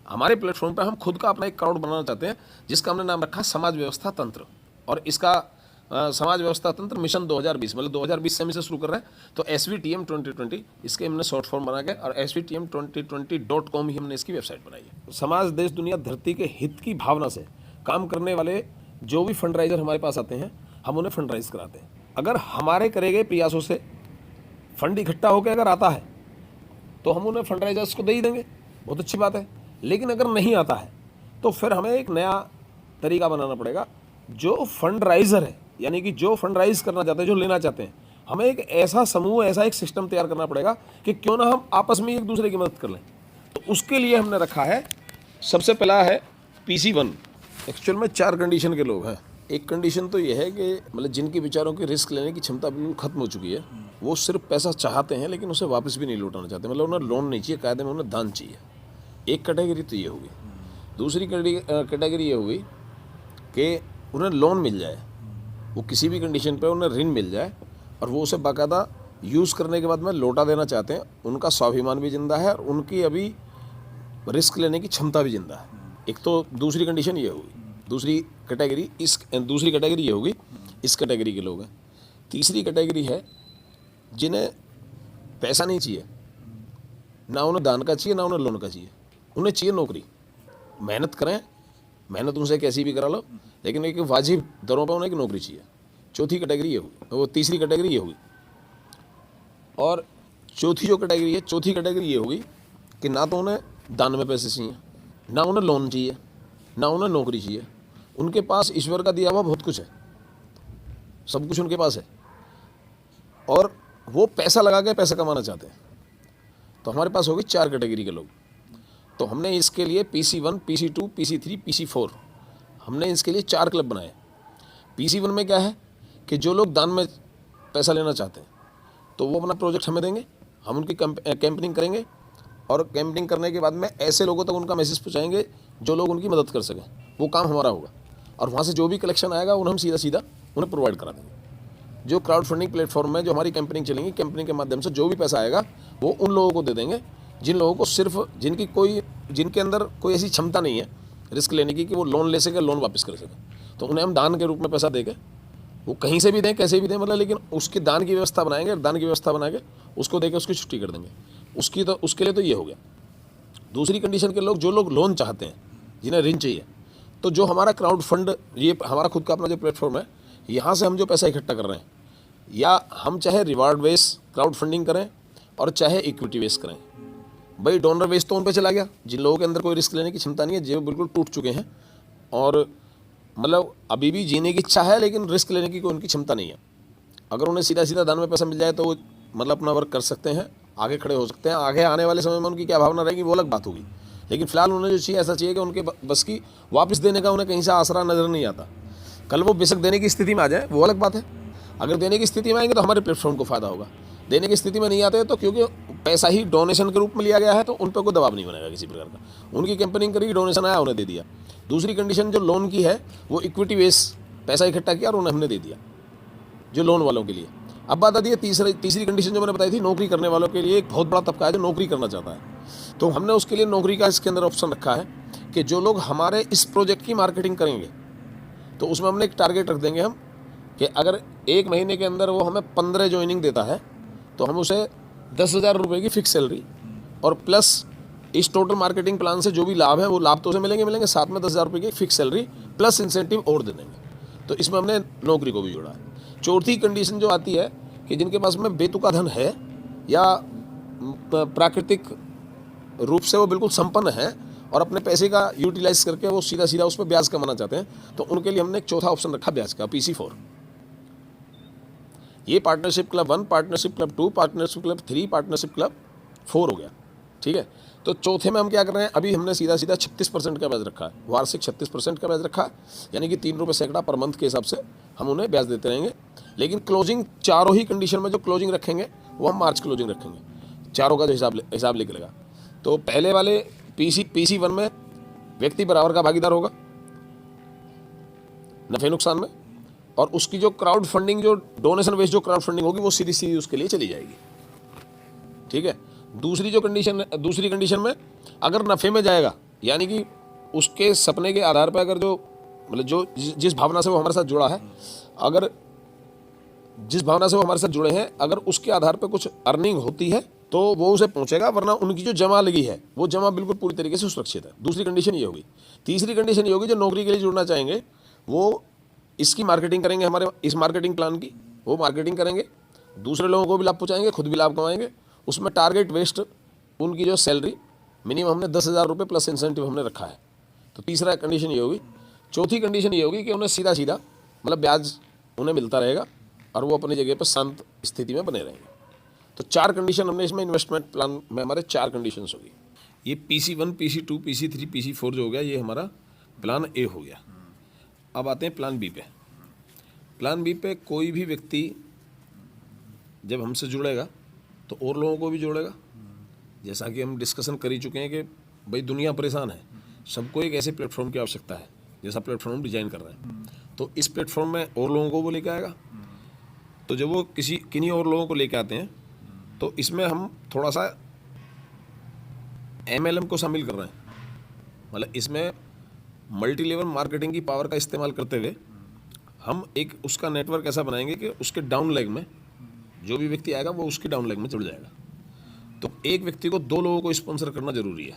हमारे प्लेटफॉर्म पर हम खुद का अपना एक क्राउड बनाना चाहते हैं, जिसका हमने नाम रखा समाज व्यवस्था तंत्र। और इसका समाज व्यवस्था तंत्र मिशन 2020, मतलब 2020 से हम इसे शुरू कर रहे हैं। तो SVTM 2020 इसके हमने शॉर्ट फॉर्म बना के, और svtm2020.com ही हमने इसकी वेबसाइट बनाई है। समाज, देश, दुनिया, धरती के हित की भावना से काम करने वाले जो भी फंड राइजर हमारे पास आते हैं, हम उन्हें फंड राइज कराते हैं। अगर हमारे करे गए प्रयासों से फंड इकट्ठा होकर अगर आता है तो हम उन्हें फंड राइजर्स को दे ही देंगे, बहुत अच्छी बात है। लेकिन अगर नहीं आता है तो फिर हमें एक नया तरीका बनाना पड़ेगा। जो फंड राइजर है, यानी कि जो फंड राइज करना चाहते हैं, जो लेना चाहते हैं, हमें एक ऐसा समूह, ऐसा एक सिस्टम तैयार करना पड़ेगा कि क्यों ना हम आपस में एक दूसरे की मदद कर लें। तो उसके लिए हमने रखा है, सबसे पहला है PC1। एक्चुअल में 4 कंडीशन के लोग हैं। एक कंडीशन तो ये है कि मतलब जिनके विचारों की रिस्क लेने की क्षमता बिल्कुल खत्म हो चुकी है, वो सिर्फ पैसा चाहते हैं लेकिन उसे वापस भी नहीं लौटाना चाहते, मतलब उन्हें लोन नहीं चाहिए, कायदे में उन्हें दान चाहिए। एक कैटेगरी तो ये होगी। दूसरी कैटेगरी ये होगी कि उन्हें लोन मिल जाए, वो किसी भी कंडीशन पे उन्हें ऋण मिल जाए और वो उसे बाकायदा यूज़ करने के बाद में लौटा देना चाहते हैं। उनका स्वाभिमान भी जिंदा है और उनकी अभी रिस्क लेने की क्षमता भी जिंदा है। एक तो दूसरी कंडीशन ये होगी। दूसरी कैटेगरी ये होगी, इस कैटेगरी के लोग हैं। तीसरी कैटेगरी है जिन्हें पैसा नहीं चाहिए, ना उन्हें दान का चाहिए ना उन्हें लोन का चाहिए, उन्हें चाहिए नौकरी। मेहनत करें, मेहनत उनसे कैसी भी करा लो, लेकिन एक वाजिब दरों पर उन्हें एक नौकरी चाहिए। चौथी कैटेगरी ये होगी, वो तीसरी कैटेगरी ये होगी। और चौथी कैटेगरी ये होगी कि ना तो उन्हें दान में पैसे चाहिए, ना उन्हें लोन चाहिए, ना उन्हें नौकरी चाहिए। उनके पास ईश्वर का दिया हुआ बहुत कुछ है, सब कुछ उनके पास है, और वो पैसा लगा के पैसा कमाना चाहते हैं। तो हमारे पास होगी 4 कैटेगरी के लोग। तो हमने इसके लिए PC1, PC2, PC3, PC4 हमने इसके लिए 4 क्लब बनाए। PC1 में क्या है कि जो लोग दान में पैसा लेना चाहते हैं तो वो अपना प्रोजेक्ट हमें देंगे, हम उनकी कैंपेनिंग करेंगे, और कैंपेनिंग करने के बाद में ऐसे लोगों तक उनका मैसेज पहुंचाएंगे जो लोग उनकी मदद कर सकें। वो काम हमारा होगा, और वहाँ से जो भी कलेक्शन आएगा उन्हें हम सीधा उन्हें प्रोवाइड करा देंगे। जो क्राउड फंडिंग प्लेटफॉर्म में जो हमारी कैंपेनिंग चलेंगी, कैंपेनिंग के माध्यम से जो भी पैसा आएगा वो उन लोगों को दे देंगे जिन लोगों को सिर्फ जिनके अंदर कोई ऐसी क्षमता नहीं है रिस्क लेने की कि वो लोन ले सके, लोन वापस कर सके। तो उन्हें हम दान के रूप में पैसा देंगे, वो कहीं से भी दें, कैसे भी दें, मतलब, लेकिन उसकी दान की व्यवस्था बनाएंगे, दान की व्यवस्था बना के उसको देके उसकी छुट्टी कर देंगे। उसके लिए तो ये हो गया। दूसरी कंडीशन के लोग, जो लोग लोन चाहते हैं, जिन्हें ऋण चाहिए, तो जो हमारा क्राउड फंड, ये हमारा खुद का अपना जो प्लेटफॉर्म है, यहाँ से हम जो पैसा इकट्ठा कर रहे हैं, या हम चाहे रिवार्ड बेस क्राउड फंडिंग करें और चाहे इक्विटी बेस करें। भाई डोनर बेस तो उन पे चला गया जिन लोगों के अंदर कोई रिस्क लेने की क्षमता नहीं है, जो बिल्कुल टूट चुके हैं और मतलब अभी भी जीने की इच्छा है लेकिन रिस्क लेने की कोई उनकी क्षमता नहीं है। अगर उन्हें सीधा दान में पैसा मिल जाए तो वो मतलब अपना वर्क कर सकते हैं, आगे खड़े हो सकते हैं। आगे आने वाले समय में उनकी क्या भावना रहेगी वो अलग बात होगी, लेकिन फिलहाल उन्हें जो चाहिए ऐसा चाहिए कि उनके बस की वापस देने का उन्हें कहीं से आसरा नजर नहीं आता। कल वो बेशक देने की स्थिति में आ जाए, वो अलग बात है। अगर देने की स्थिति में आएंगे तो हमारे प्लेटफॉर्म को फायदा होगा। देने की स्थिति में नहीं आते तो क्योंकि पैसा ही डोनेशन के रूप में लिया गया है तो उन पर कोई दबाव नहीं बनेगा किसी प्रकार का। उनकी कैंपेनिंग करी, डोनेशन आया, उन्हें दे दिया। दूसरी कंडीशन जो लोन की है, वो इक्विटी बेस पैसा इकट्ठा किया और उन्हें हमने दे दिया, जो लोन वालों के लिए। अब बात आती है तीसरी कंडीशन जो मैंने बताई थी, नौकरी करने वालों के लिए। एक बहुत बड़ा तबका है जो नौकरी करना चाहता है, तो हमने उसके लिए नौकरी का इसके अंदर ऑप्शन रखा है कि जो लोग हमारे इस प्रोजेक्ट की मार्केटिंग करेंगे, तो उसमें हमने एक टारगेट रख देंगे हम कि अगर 1 महीने के अंदर वो हमें 15 ज्वाइनिंग देता है तो हम उसे 10,000 रुपये की फिक्स सैलरी और प्लस इस टोटल मार्केटिंग प्लान से जो भी लाभ है वो लाभ तो उसे मिलेंगे, साथ में 10,000 रुपये की फिक्स सैलरी प्लस इंसेंटिव और दे देंगे। तो इसमें हमने नौकरी को भी जोड़ा है। चौथी कंडीशन जो आती है कि जिनके पास में बेतुका धन है या प्राकृतिक रूप से वो बिल्कुल संपन्न है और अपने पैसे का यूटिलाइज करके वो सीधा उस पर ब्याज कमाना चाहते हैं, तो उनके लिए हमने एक चौथा ऑप्शन रखा ब्याज का, PC4। ये partnership club 1, partnership club 2, partnership club 3, partnership club 4 हो गया। ठीक है, तो चौथे में हम क्या कर रहे हैं, अभी हमने सीधा 36% का ब्याज रखा है, वार्षिक 36% का ब्याज रखा है, यानी कि 3 रुपये सैकड़ा पर मंथ के हिसाब से हम उन्हें ब्याज देते रहेंगे। लेकिन क्लोजिंग चारों ही कंडीशन में जो क्लोजिंग रखेंगे वो हम मार्च क्लोजिंग रखेंगे, चारों का जो हिसाब लेके लगा। तो पहले वाले PC1 में व्यक्ति बराबर का भागीदार होगा नफे नुकसान में, और उसकी जो क्राउड फंडिंग, जो डोनेशन बेस्ड जो क्राउड फंडिंग होगी वो सीधी सीधी उसके लिए चली जाएगी। ठीक है। दूसरी कंडीशन में अगर नफे में जाएगा, यानी कि उसके सपने के आधार पर अगर जो मतलब जो जिस भावना से वो हमारे साथ जुड़ा है, अगर जिस भावना से वो हमारे साथ जुड़े हैं, अगर उसके आधार पर कुछ अर्निंग होती है तो वो उसे पहुंचेगा, वरना उनकी जो जमा लगी है वो जमा बिल्कुल पूरी तरीके से सुरक्षित है। दूसरी कंडीशन ये होगी। तीसरी कंडीशन ये होगी, जो नौकरी के लिए जुड़ना चाहेंगे वो इसकी मार्केटिंग करेंगे, हमारे इस मार्केटिंग प्लान की वो मार्केटिंग करेंगे, दूसरे लोगों को भी लाभ पहुँचाएंगे, खुद भी लाभ कमाएंगे। उसमें टारगेट वेस्ट उनकी जो सैलरी मिनिमम हमने 10,000 रुपये प्लस इंसेंटिव हमने रखा है। तो तीसरा कंडीशन ये होगी। चौथी कंडीशन ये होगी कि उन्हें सीधा सीधा मतलब ब्याज उन्हें मिलता रहेगा और वो अपनी जगह पर शांत स्थिति में बने रहेंगे। तो 4 कंडीशन हमने इसमें इन्वेस्टमेंट प्लान में हमारे 4 कंडीशंस होगी। ये PC1, PC2, PC3, PC4 जो हो गया, ये हमारा प्लान ए हो गया। अब आते हैं प्लान बी पे। प्लान बी पे कोई भी व्यक्ति जब हमसे जुड़ेगा तो और लोगों को भी जोड़ेगा। जैसा कि हम डिस्कशन कर ही चुके हैं कि भाई दुनिया परेशान है, सबको एक ऐसे प्लेटफॉर्म की आवश्यकता है जैसा प्लेटफॉर्म डिजाइन कर रहे हैं। तो इस प्लेटफॉर्म में और लोगों को वो लेकर आएगा। तो जब वो किन्हीं और लोगों को लेकर आते हैं तो इसमें हम थोड़ा सा MLM को शामिल कर रहे हैं। मतलब इसमें मल्टी लेवल मार्केटिंग की पावर का इस्तेमाल करते हुए हम एक उसका नेटवर्क ऐसा बनाएंगे कि उसके डाउन लेग में जो भी व्यक्ति आएगा वो उसके डाउन लेग में जुड़ जाएगा। तो एक व्यक्ति को 2 लोगों को स्पॉन्सर करना जरूरी है।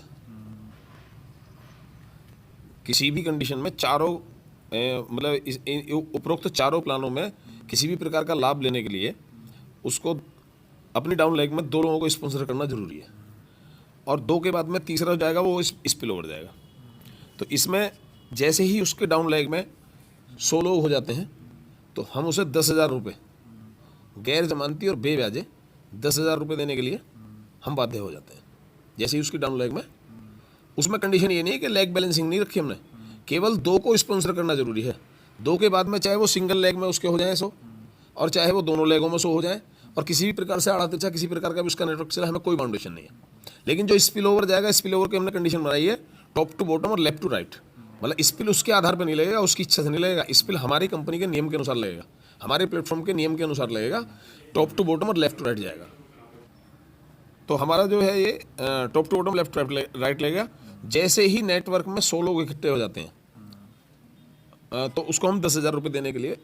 किसी भी कंडीशन में चारों मतलब उपरोक्त चारों प्लानों में किसी भी प्रकार का लाभ लेने के लिए उसको अपनी डाउन लेग में 2 लोगों को स्पॉन्सर करना जरूरी है। और 2 के बाद में तीसरा हो जाएगा, वो स्पिल ओवर जाएगा। तो इसमें जैसे ही उसके डाउन लेग में 100 लोग हो जाते हैं तो हम उसे 10,000 रुपये गैर जमानती और बेब्याजे 10,000 रुपये देने के लिए हम बाध्य हो जाते हैं। जैसे ही उसकी डाउन लेग में, उसमें कंडीशन ये नहीं है कि लेग बैलेंसिंग नहीं रखी हमने, केवल 2 को स्पॉन्सर करना जरूरी है। 2 के बाद में चाहे वो सिंगल लेग में उसके हो जाए 100 और चाहे वो दोनों लेगों में 100 हो जाए, और किसी भी प्रकार से आड़ा तिरछा किसी प्रकार का भी उसका नेटवर्क चला, हमें कोई बाउंडेशन नहीं है। लेकिन जो स्पिल ओवर जाएगा, स्पिल ओवर की हमने कंडीशन बनाई है टॉप टू बॉटम और लेफ्ट टू राइट। मतलब स्पिल उसके आधार पर नहीं लगेगा, उसकी इच्छा से नहीं लगेगा। स्पिल हमारी कंपनी के नियम के अनुसार लगेगा, हमारे प्लेटफॉर्म के नियम के अनुसार लगेगा। टॉप टू बॉटम और लेफ्ट टू राइट जाएगा। तो हमारा जो है ये top to bottom left right लगेगा। जैसे ही नेटवर्क में 100 लोग इकट्ठे हो जाते हैं तो उसको हम 10,000 रुपये देने के लिए,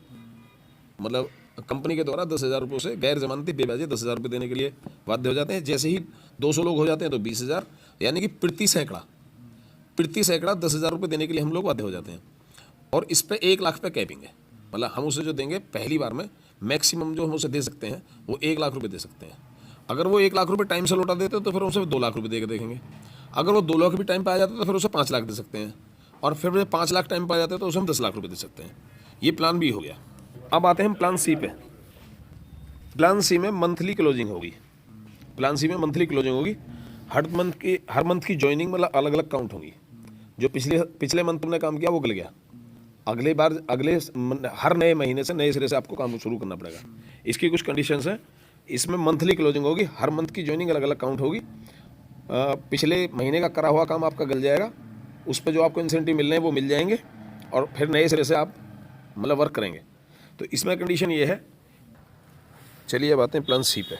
मतलब कंपनी के द्वारा 10,000 रुपये से गैर जमानती बेब्याजे 10,000 रुपये देने के लिए बाध्य हो जाते हैं। जैसे ही 200 लोग हो जाते हैं तो 20,000, यानी कि प्रति सैकड़ा 10,000 रुपये देने के लिए हम लोग बाध्य हो जाते हैं। और इस पर 1 लाख पे कैपिंग है। मतलब हम उसे जो देंगे पहली बार में मैक्सिमम जो हम उसे दे सकते हैं वो 1 लाख रुपये दे सकते हैं। अगर वो 1 लाख रुपये टाइम से लौटा देते तो फिर उसे 2 लाख रुपये दे के देखेंगे। अगर वो 2 लाख भी टाइम पे आ जाता तो फिर उसे 5 लाख दे सकते हैं। और फिर 5 लाख टाइम पे आ जाते तो उसे हम 10 लाख रुपये दे सकते हैं। ये प्लान बी हो गया। अब आते हैं प्लान सी पे। प्लान सी में मंथली क्लोजिंग होगी। हर मंथ की ज्वाइनिंग मतलब अलग अलग काउंट होगी। जो पिछले मंथ तुमने काम किया वो गल गया। अगले हर नए महीने से नए सिरे से आपको काम शुरू करना पड़ेगा। इसकी कुछ कंडीशंस हैं। इसमें मंथली क्लोजिंग होगी, हर मंथ की ज्वाइनिंग अलग अलग काउंट होगी। पिछले महीने का करा हुआ काम आपका गल जाएगा, उस पर जो आपको इंसेंटिव मिलने हैं वो मिल जाएंगे, और फिर नए सिरे से आप मतलब वर्क करेंगे। तो इसमें कंडीशन ये है। चलिए अब आते हैं प्लान सी पे।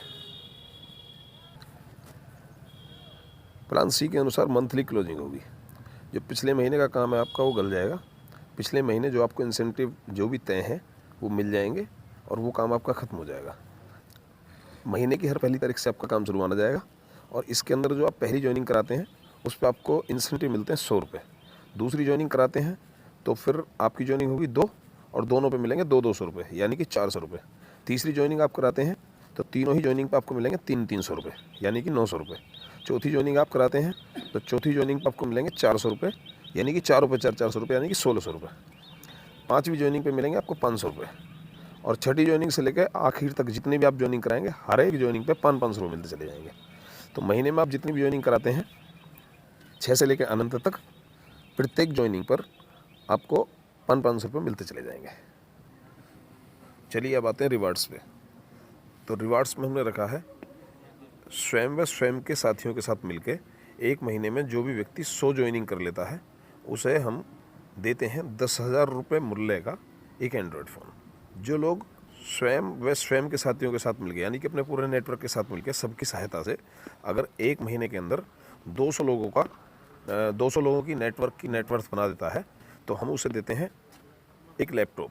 प्लान सी के अनुसार मंथली क्लोजिंग होगी। जो पिछले महीने का काम है आपका वो गल जाएगा। पिछले महीने जो आपको इंसेंटिव जो भी तय हैं वो मिल जाएंगे और वो काम आपका ख़त्म हो जाएगा। महीने की हर पहली तारीख से आपका काम शुरू माना जाएगा। और इसके अंदर जो आप पहली ज्वाइनिंग कराते हैं उस पर आपको इंसेंटिव मिलते हैं 100 रुपये। दूसरी ज्वाइनिंग कराते हैं तो फिर आपकी ज्वाइनिंग होगी 2, और दोनों पे मिलेंगे 200 रुपये, यानी कि 400 रुपये। तीसरी ज्वाइनिंग आप कराते हैं तो तीनों ही ज्वाइनिंग पर आपको मिलेंगे 300 रुपये, यानी कि 900 रुपये। चौथी ज्वाइनिंग आप कराते हैं तो चौथी ज्वाइनिंग पर आपको मिलेंगे 400 रुपये, यानी कि 4 रुपये 400 रुपये, यानी कि 1600 रुपये। पाँचवीं ज्वाइनिंग पे मिलेंगे आपको 500 रुपये। और छठी ज्वाइनिंग से लेकर आखिर तक जितनी भी आप ज्वाइनिंग कराएंगे हर एक ज्वाइनिंग पे 500 रुपये मिलते चले जाएंगे। तो महीने में आप जितनी भी ज्वाइनिंग कराते हैं 6 से लेकर अनंत तक, प्रत्येक ज्वाइनिंग पर आपको 500 रुपये मिलते चले जाएंगे। चलिए अब आते हैं रिवार्ड्स पे। तो रिवार्ड्स में हमने रखा है स्वयं व स्वयं के साथियों के साथ मिलके 1 महीने में जो भी व्यक्ति 100 ज्वाइनिंग कर लेता है उसे हम देते हैं 10,000 रुपये मूल्य का एक एंड्रॉयड फ़ोन। जो लोग स्वयं के साथियों के साथ मिलकर, यानी कि अपने पूरे नेटवर्क के साथ मिलकर सबकी सहायता से अगर 1 महीने के अंदर 200 लोगों की नेटवर्थ बना देता है तो हम उसे देते हैं एक लैपटॉप।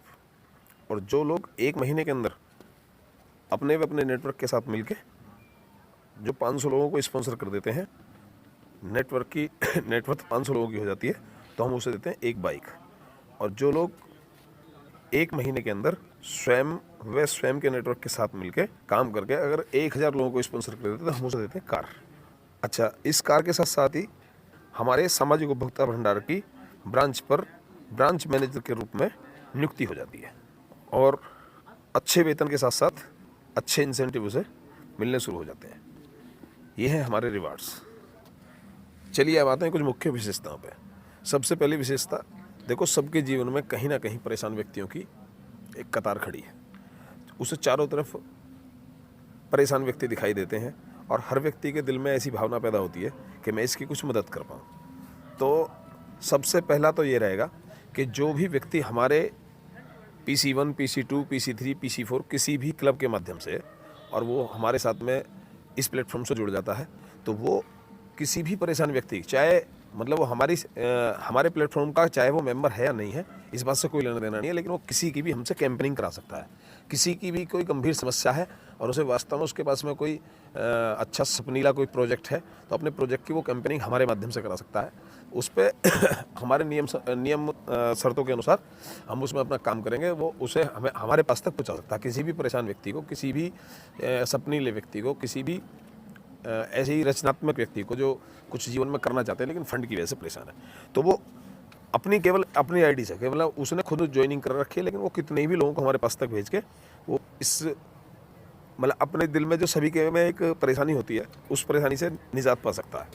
और जो लोग 1 महीने के अंदर अपने नेटवर्क के साथ मिलके जो 500 लोगों को स्पॉन्सर कर देते हैं, नेटवर्थ 500 लोगों की हो जाती है, तो हम उसे देते हैं एक बाइक। और जो लोग 1 महीने के अंदर स्वयं के नेटवर्क के साथ मिलके काम करके अगर 1000 लोगों को स्पॉन्सर कर देते हैं तो हम उसे देते हैं कार। अच्छा, इस कार के साथ साथ ही हमारे सामाजिक उपभोक्ता भंडार की ब्रांच मैनेजर के रूप में नियुक्ति हो जाती है और अच्छे वेतन के साथ साथ अच्छे इंसेंटिव उसे मिलने शुरू हो जाते हैं। ये है हमारे रिवार्ड्स। चलिए अब आते हैं कुछ मुख्य विशेषताओं पे। सबसे पहली विशेषता, देखो सबके जीवन में कहीं ना कहीं परेशान व्यक्तियों की एक कतार खड़ी है। उसे चारों तरफ परेशान व्यक्ति दिखाई देते हैं और हर व्यक्ति के दिल में ऐसी भावना पैदा होती है कि मैं इसकी कुछ मदद कर पाऊँ। तो सबसे पहला तो ये रहेगा कि जो भी व्यक्ति हमारे PC1, PC2, PC3, PC4 किसी भी क्लब के माध्यम से और वो हमारे साथ में इस प्लेटफॉर्म से जुड़ जाता है, तो वो किसी भी परेशान व्यक्ति, चाहे मतलब वो हमारे प्लेटफॉर्म का चाहे वो मेंबर है या नहीं है, इस बात से कोई लेना देना नहीं है, लेकिन वो किसी की भी हमसे कैंपेनिंग करा सकता है। किसी की भी कोई गंभीर समस्या है और उसे वास्तव में उसके पास में कोई अच्छा सपनीला कोई प्रोजेक्ट है, तो अपने प्रोजेक्ट की वो कैंपेनिंग हमारे माध्यम से करा सकता है। उस पर हमारे नियम शर्तों के अनुसार हम उसमें अपना काम करेंगे, वो उसे हमारे पास तक पहुँचा सकता है। किसी भी परेशान व्यक्ति को, किसी भी सपनीले व्यक्ति को, किसी भी ऐसे ही रचनात्मक व्यक्ति को जो कुछ जीवन में करना चाहते हैं लेकिन फंड की वजह से परेशान है, तो वो केवल अपनी आईडी से, केवल उसने खुद ज्वाइनिंग कर रखी है, लेकिन वो कितने भी लोगों को हमारे पास तक भेज के वो इस मतलब अपने दिल में जो सभी के में एक परेशानी होती है उस परेशानी से निजात पा सकता है।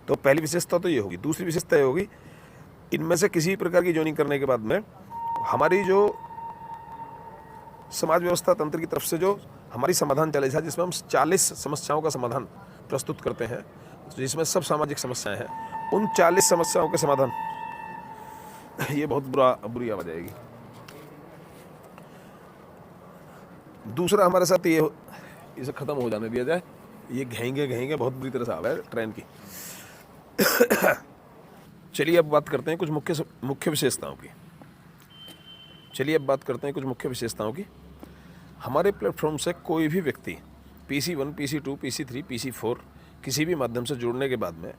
तो पहली विशेषता तो ये होगी। दूसरी विशेषता ये होगी, इनमें से किसी प्रकार की ज्वाइनिंग करने के बाद में हमारी जो समाज व्यवस्था तंत्र की तरफ से जो हमारी समाधान चले है, जिसमें हम 40 समस्याओं का समाधान प्रस्तुत करते हैं, जिसमें सब सामाजिक समस्याएं हैं, उन 40 समस्याओं के समाधान ये बहुत बुरी आवाज आएगी। दूसरा हमारे साथ ये, इसे खत्म हो जाने दिया जाए, ये घहेंगे बहुत बुरी तरह से आवा है ट्रेन की। चलिए अब बात करते हैं कुछ मुख्य विशेषताओं की। हमारे प्लेटफॉर्म से कोई भी व्यक्ति PC1, PC2, PC3, PC4 किसी भी माध्यम से जुड़ने के बाद में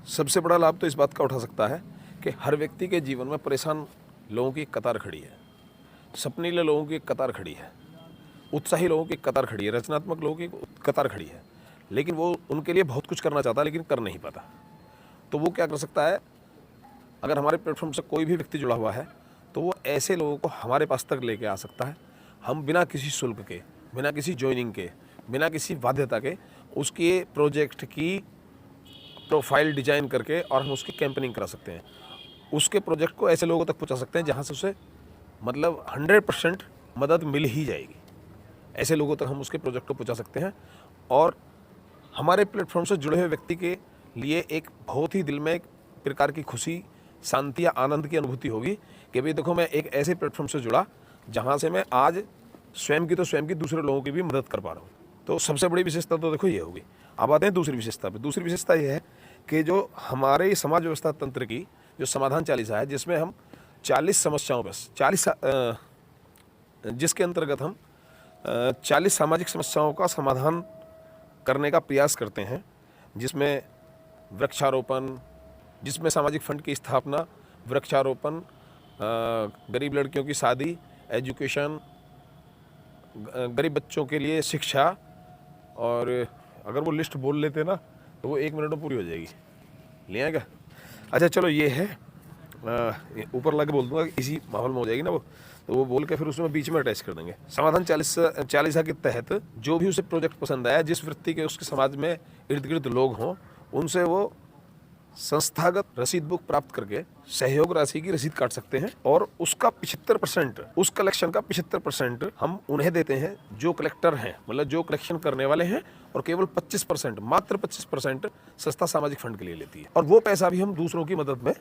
सबसे बड़ा लाभ तो इस बात का उठा सकता है कि हर व्यक्ति के जीवन में परेशान लोगों की कतार खड़ी है, सपनीले लोगों की कतार खड़ी है, उत्साही लोगों की कतार खड़ी है, रचनात्मक लोगों की कतार खड़ी है, लेकिन वो उनके लिए बहुत कुछ करना चाहता है लेकिन कर नहीं पाता। तो वो क्या कर सकता है, अगर हमारे प्लेटफॉर्म से कोई भी व्यक्ति जुड़ा हुआ है तो वो ऐसे लोगों को हमारे पास तक लेके आ सकता है। हम बिना किसी शुल्क के, बिना किसी ज्वाइनिंग के, बिना किसी बाध्यता के उसके प्रोजेक्ट की प्रोफाइल डिजाइन करके और हम उसकी कैंपेनिंग करा सकते हैं। उसके प्रोजेक्ट को ऐसे लोगों तक पहुंचा सकते हैं जहां से उसे मतलब 100% मदद मिल ही जाएगी। ऐसे लोगों तक हम उसके प्रोजेक्ट को पहुंचा सकते हैं और हमारे प्लेटफॉर्म से जुड़े हुए व्यक्ति के लिए एक बहुत ही दिल में एक प्रकार की खुशी, शांति या आनंद की अनुभूति होगी कि भाई देखो, मैं एक ऐसे प्लेटफॉर्म से जुड़ा जहां से मैं आज स्वयं की दूसरे लोगों की भी मदद कर पा रहा हूँ। तो सबसे बड़ी विशेषता तो देखो ये होगी। अब आते हैं दूसरी विशेषता पे। दूसरी विशेषता ये है कि जो हमारे समाज व्यवस्था तंत्र की जो समाधान चालीसा है, जिसमें हम 40 समस्याओं पर जिसके अंतर्गत हम 40 सामाजिक समस्याओं का समाधान करने का प्रयास करते हैं, जिसमें वृक्षारोपण, जिसमें सामाजिक फंड की स्थापना, वृक्षारोपण, गरीब लड़कियों की शादी, एजुकेशन, गरीब बच्चों के लिए शिक्षा, और अगर वो लिस्ट बोल लेते ना तो वो 1 मिनट में पूरी हो जाएगी। ले आएगा? अच्छा चलो, ये है ऊपर लगे बोल दूंगा, इसी माहौल में हो जाएगी ना वो, तो वो बोल के फिर उसमें बीच में अटैच कर देंगे। समाधान 40 के तहत जो भी उसे प्रोजेक्ट पसंद आया, जिस वृत्ति के उसके समाज में इर्द गिर्द लोग हों, उनसे वो संस्थागत रसीद बुक प्राप्त करके सहयोग राशि की रसीद काट सकते हैं और उसका 75%, उस कलेक्शन का 75% हम उन्हें देते हैं जो कलेक्टर हैं, मतलब जो कलेक्शन करने वाले हैं, और केवल 25%, मात्र 25% संस्था सामाजिक फंड के लिए लेती है। और वो पैसा भी हम दूसरों की मदद में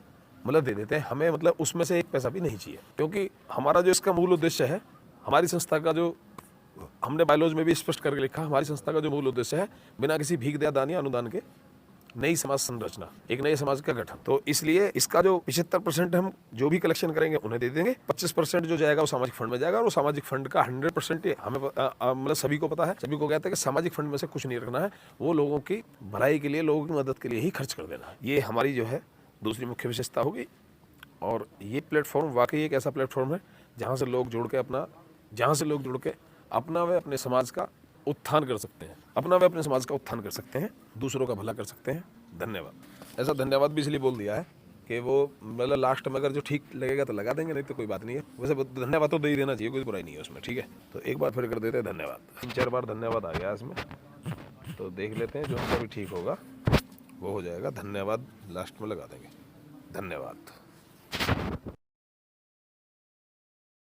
मतलब दे देते हैं। हमें मतलब उसमें से एक पैसा भी नहीं चाहिए, क्योंकि हमारा जो इसका मूल उद्देश्य है, हमारी संस्था का जो हमने बायोलॉजी में भी स्पष्ट करके लिखा, हमारी संस्था का जो मूल उद्देश्य है, बिना किसी भीख दया दान या अनुदान के नई समाज संरचना, एक नए समाज का गठन। तो इसलिए इसका जो 75% हम जो भी कलेक्शन करेंगे उन्हें दे देंगे, 25% जो जाएगा वो सामाजिक फंड में जाएगा, और वो सामाजिक फंड का 100% हमें मतलब सभी को पता है, सभी को कहते हैं कि सामाजिक फंड में से कुछ नहीं रखना है, वो लोगों की भलाई के लिए, लोगों की मदद के लिए ही खर्च कर देना है। ये हमारी जो है दूसरी मुख्य विशेषता होगी। और ये प्लेटफॉर्म वाकई एक ऐसा प्लेटफॉर्म है जहाँ से लोग जुड़ के अपना व अपने समाज का उत्थान कर सकते हैं, दूसरों का भला कर सकते हैं। धन्यवाद। ऐसा धन्यवाद भी इसलिए बोल दिया है कि वो मतलब लास्ट में अगर जो ठीक लगेगा तो लगा देंगे, नहीं तो कोई बात नहीं है। वैसे धन्यवाद तो दे ही देना चाहिए, कोई बुराई नहीं है उसमें, ठीक है। तो एक बार फिर कर देते हैं धन्यवाद। 3-4 बार धन्यवाद आ गया इसमें, तो देख लेते हैं जो उनका भी ठीक होगा वो हो जाएगा। धन्यवाद लास्ट में लगा देंगे। धन्यवाद।